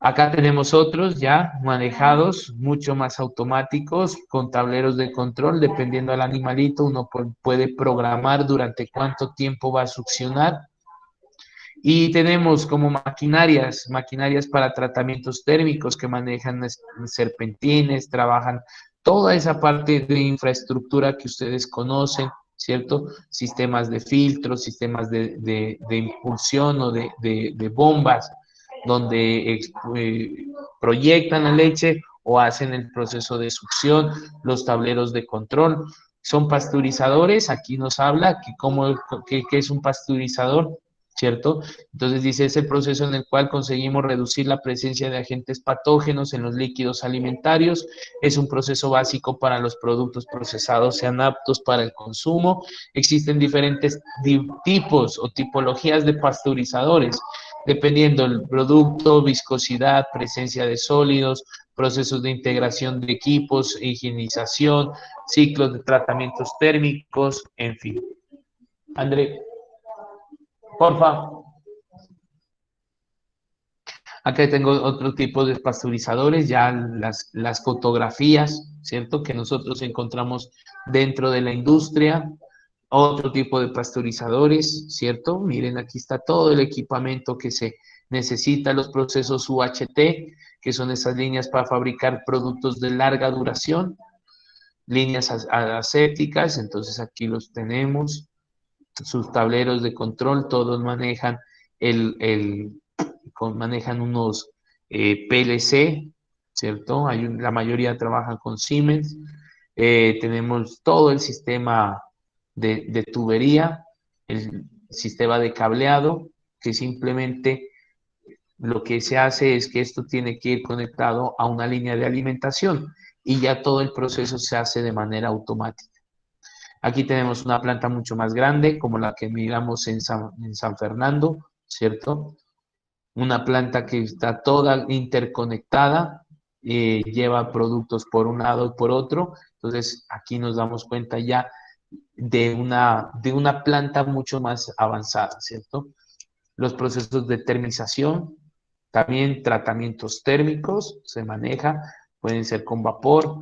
Acá tenemos otros ya manejados, mucho más automáticos, con tableros de control, dependiendo del animalito, uno puede programar durante cuánto tiempo va a succionar. Y tenemos como maquinarias para tratamientos térmicos que manejan serpentines, trabajan toda esa parte de infraestructura que ustedes conocen, ¿cierto? Sistemas de filtro, sistemas de impulsión o de bombas, donde proyectan la leche o hacen el proceso de succión, los tableros de control. Son pasteurizadores, aquí nos habla que es un pasteurizador, ¿cierto? Entonces dice, es el proceso en el cual conseguimos reducir la presencia de agentes patógenos en los líquidos alimentarios. Es un proceso básico para los productos procesados sean aptos para el consumo. Existen diferentes tipos o tipologías de pasteurizadores, dependiendo del producto, viscosidad, presencia de sólidos, procesos de integración de equipos, higienización, ciclos de tratamientos térmicos, en fin. André. Porfa. Acá tengo otro tipo de pasteurizadores, ya las fotografías, ¿cierto? Que nosotros encontramos dentro de la industria. Otro tipo de pasteurizadores, ¿cierto? Miren, aquí está todo el equipamiento que se necesita, los procesos UHT, que son esas líneas para fabricar productos de larga duración, líneas asépticas, entonces aquí los tenemos, sus tableros de control, todos manejan manejan unos PLC, ¿cierto? La mayoría trabajan con Siemens. Tenemos todo el sistema de tubería, el sistema de cableado, que simplemente lo que se hace es que esto tiene que ir conectado a una línea de alimentación y ya todo el proceso se hace de manera automática. Aquí tenemos una planta mucho más grande, como la que miramos en San Fernando, ¿cierto? Una planta que está toda interconectada, lleva productos por un lado y por otro. Entonces, aquí nos damos cuenta ya de una planta mucho más avanzada, ¿cierto? Los procesos de termización, también tratamientos térmicos se maneja, pueden ser con vapor,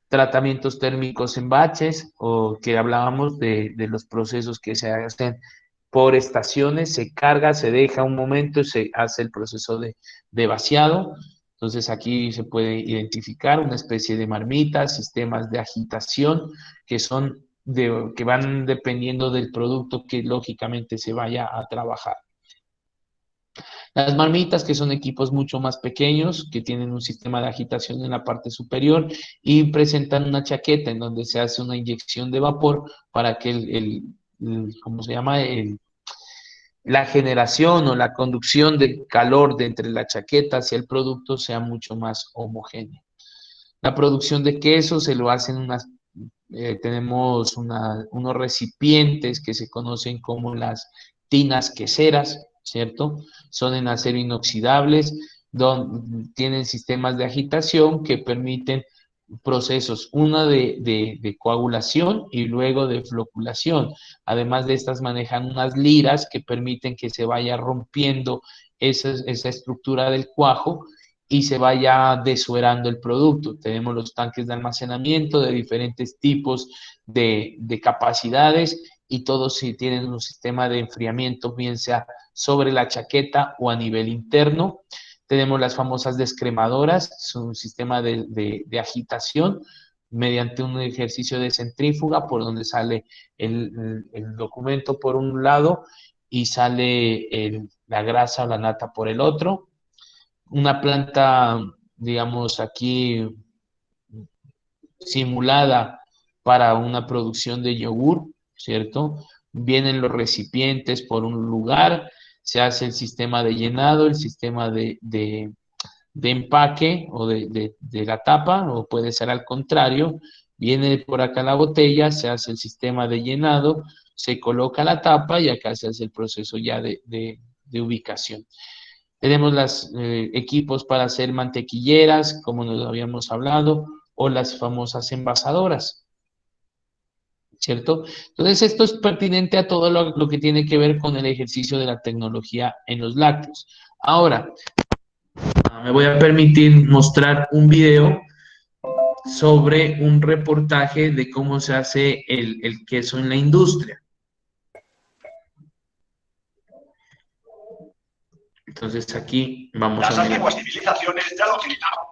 tratamientos térmicos en baches, o que hablábamos de los procesos que se hacen por estaciones, se carga, se deja un momento y se hace el proceso de vaciado. Entonces aquí se puede identificar una especie de marmitas, sistemas de agitación que que van dependiendo del producto que lógicamente se vaya a trabajar. Las marmitas, que son equipos mucho más pequeños, que tienen un sistema de agitación en la parte superior y presentan una chaqueta en donde se hace una inyección de vapor para que ¿cómo se llama? La generación o la conducción de calor de entre la chaqueta hacia el producto sea mucho más homogénea. La producción de queso se lo hacen tenemos unos recipientes que se conocen como las tinas queseras, ¿cierto? Son en acero inoxidables, tienen sistemas de agitación que permiten procesos, una de coagulación y luego de floculación. Además de estas manejan unas liras que permiten que se vaya rompiendo esa estructura del cuajo y se vaya desuerando el producto. Tenemos los tanques de almacenamiento de diferentes tipos de capacidades y todos sí tienen un sistema de enfriamiento, bien sea sobre la chaqueta o a nivel interno. Tenemos las famosas descremadoras, es un sistema de agitación mediante un ejercicio de centrífuga por donde sale el documento por un lado y sale la grasa o la nata por el otro. Una planta, digamos, aquí simulada para una producción de yogur, ¿cierto? Vienen los recipientes por un lugar, se hace el sistema de llenado, el sistema de empaque o de la tapa, o puede ser al contrario, viene por acá la botella, se hace el sistema de llenado, se coloca la tapa y acá se hace el proceso ya de ubicación. Tenemos los equipos para hacer mantequilleras, como nos habíamos hablado, o las famosas envasadoras, ¿cierto? Entonces, esto es pertinente a todo lo que tiene que ver con el ejercicio de la tecnología en los lácteos. Ahora, me voy a permitir mostrar un video sobre un reportaje de cómo se hace el queso en la industria. Entonces aquí vamos a ver. Las antiguas civilizaciones ya lo utilizaban.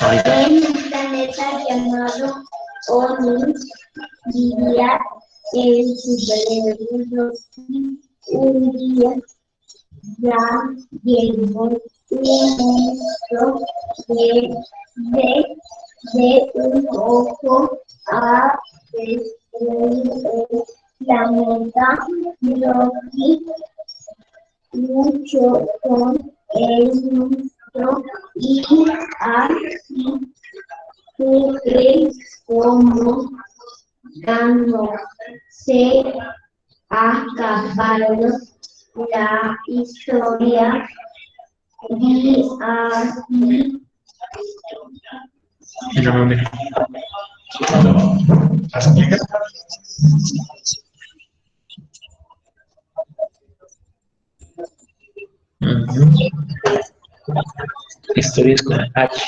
En un planeta llamado Oni vivía el superhéroe. Un día ya llegó un monstruo de un ojo a destruir el planeta. Loki luchó con el monstruo y así fue como ganó. Se acabaron la historia y así Historias con H.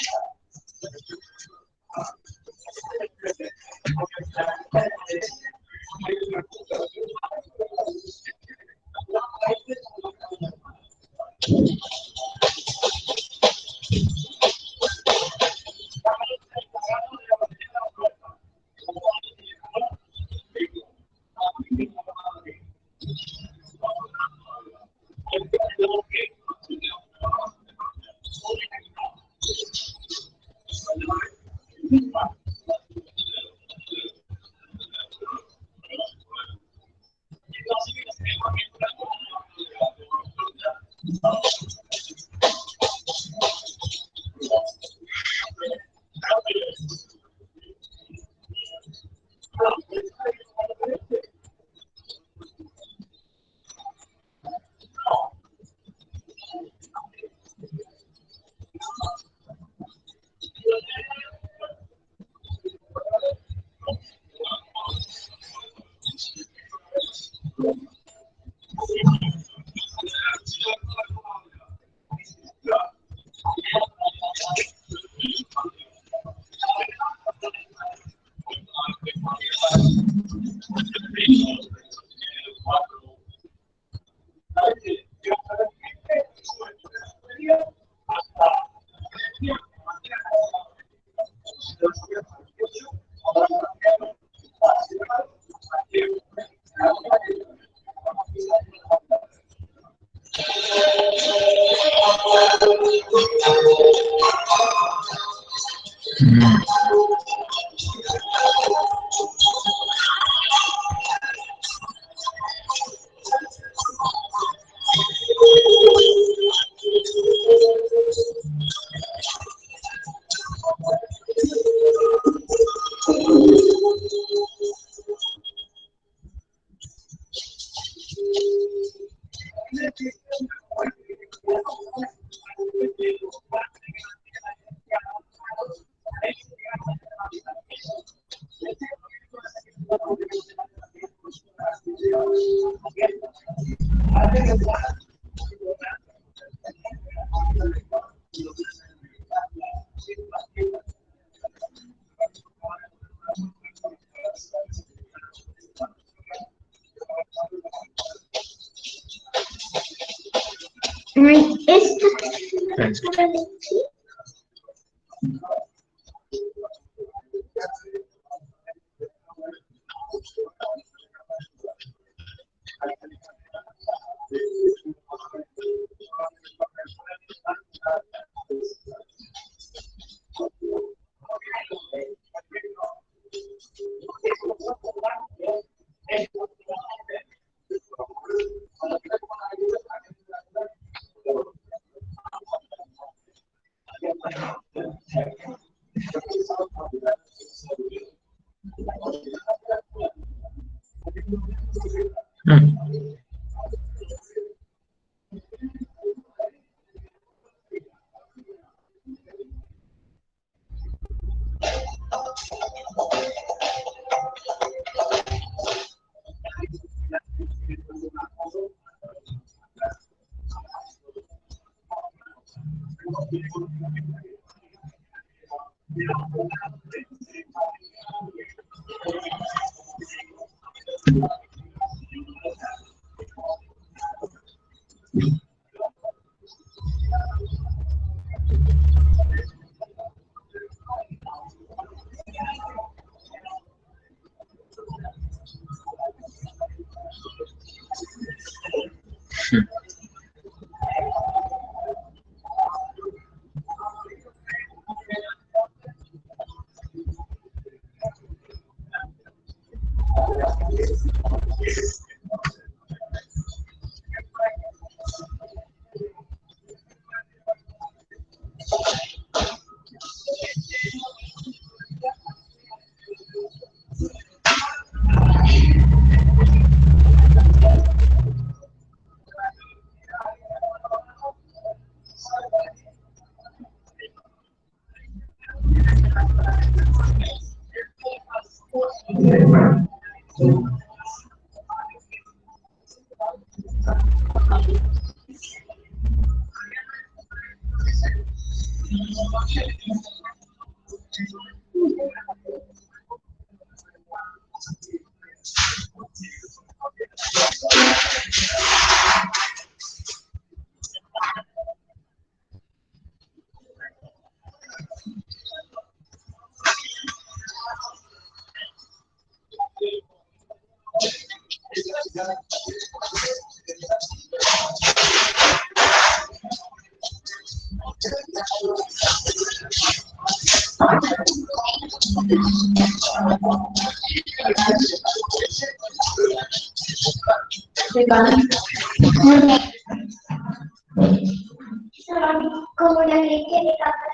Como la leche de cabra.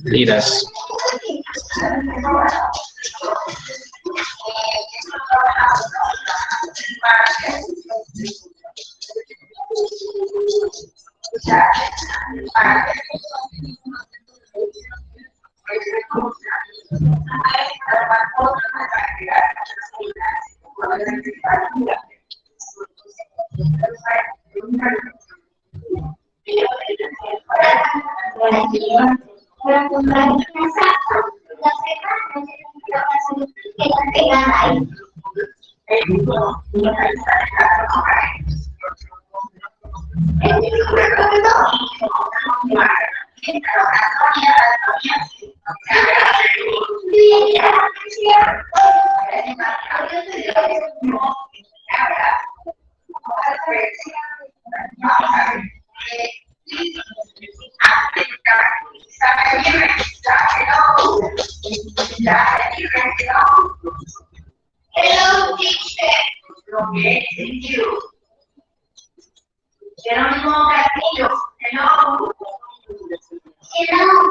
Liras. Para comprar casa, la semana, que la tengan ahí. Hello, teacher. Okay, thank you. Jerónimo Castillo. Hello. Hello.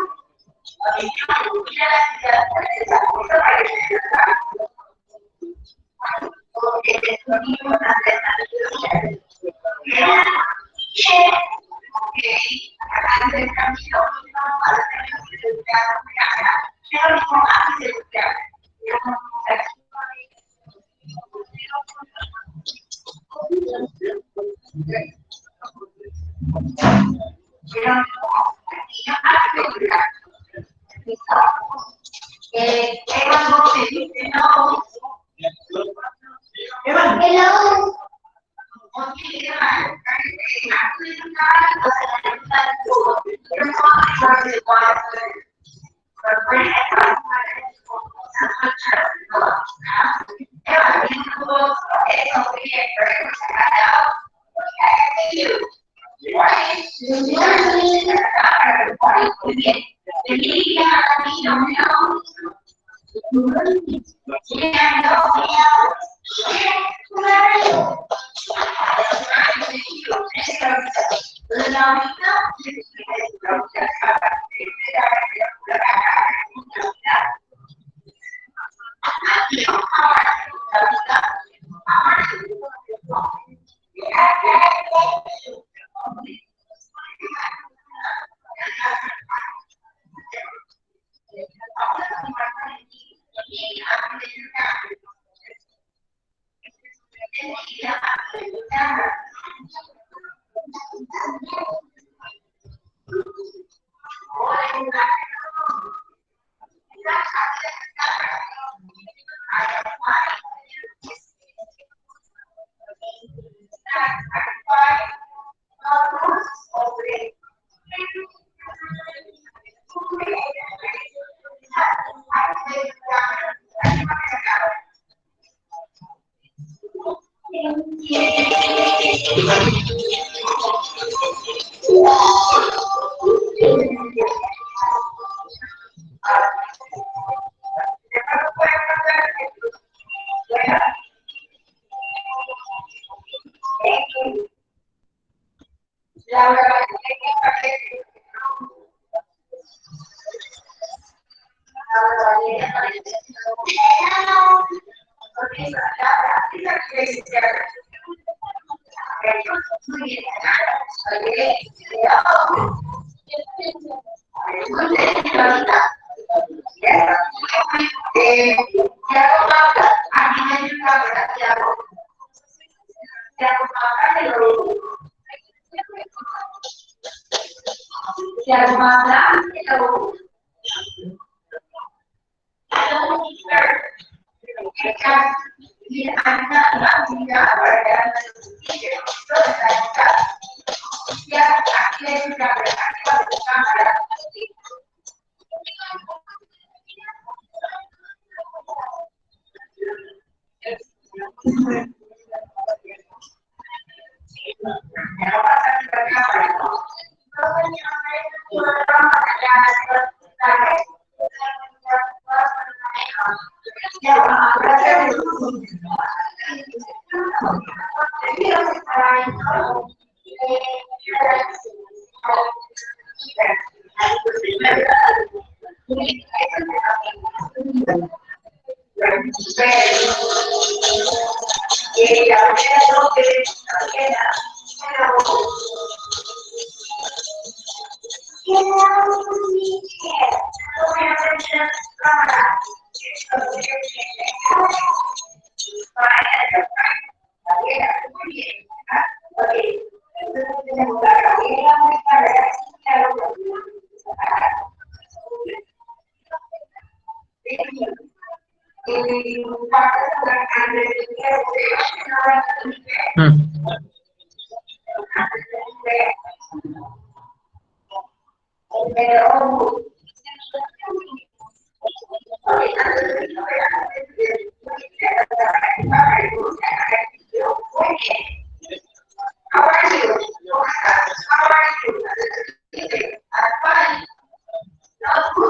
Hello.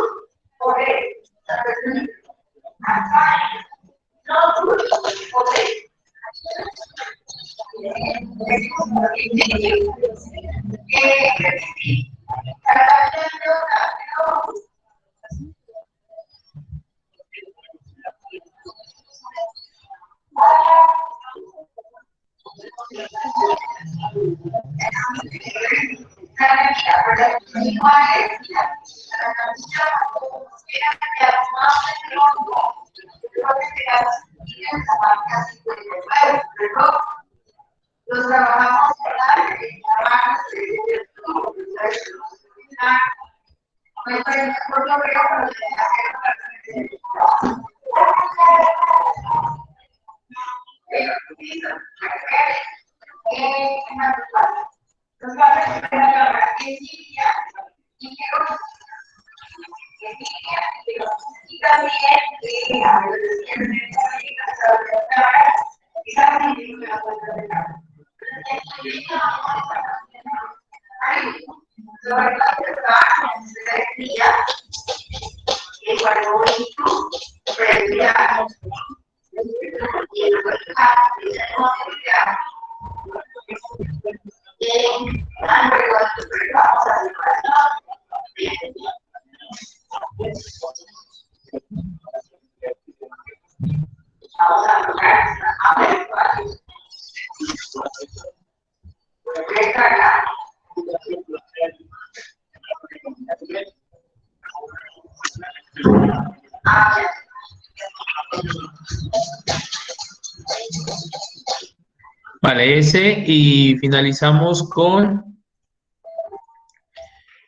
Vale, ese y finalizamos con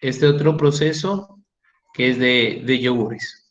este otro proceso que es de yogures.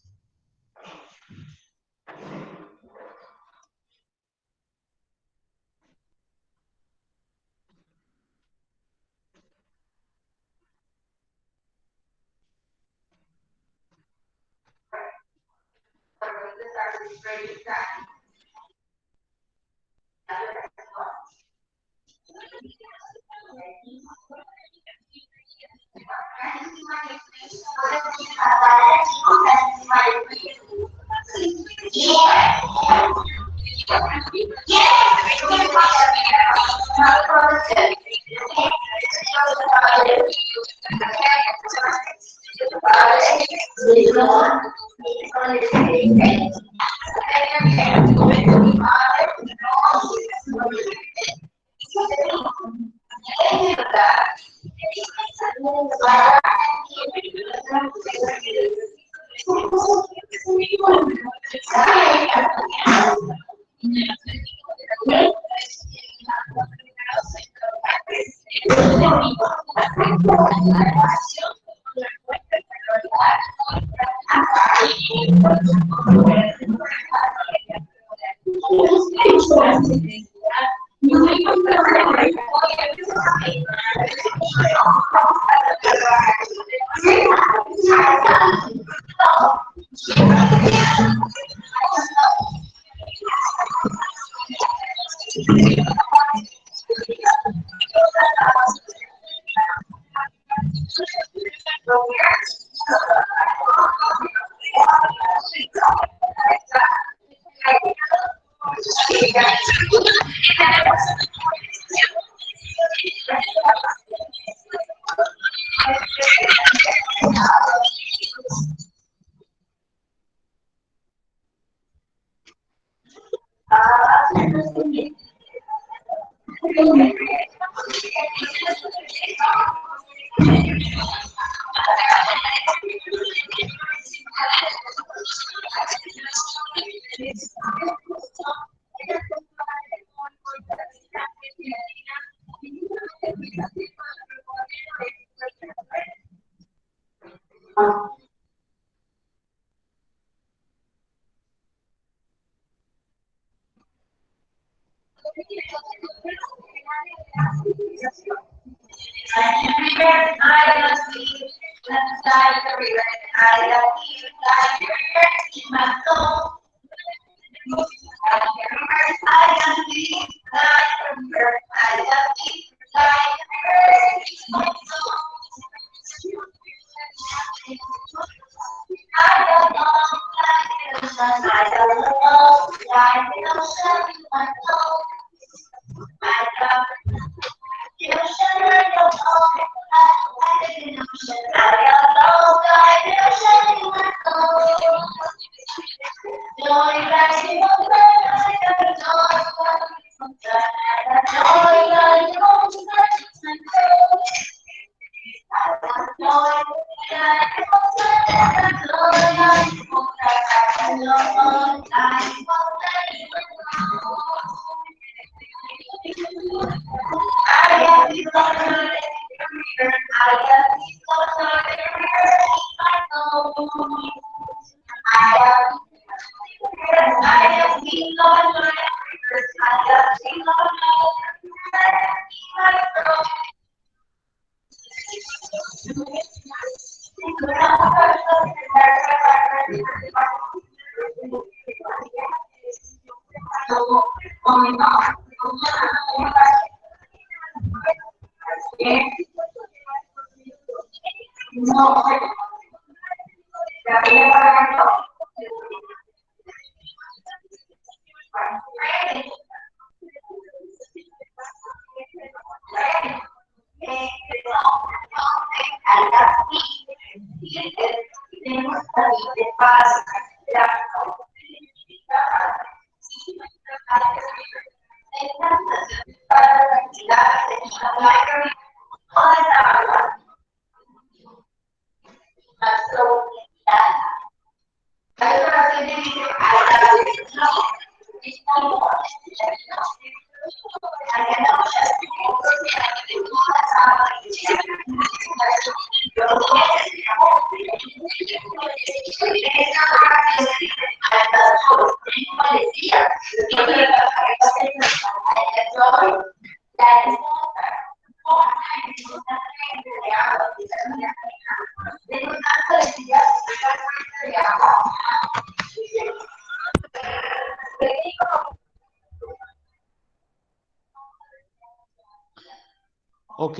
Ok,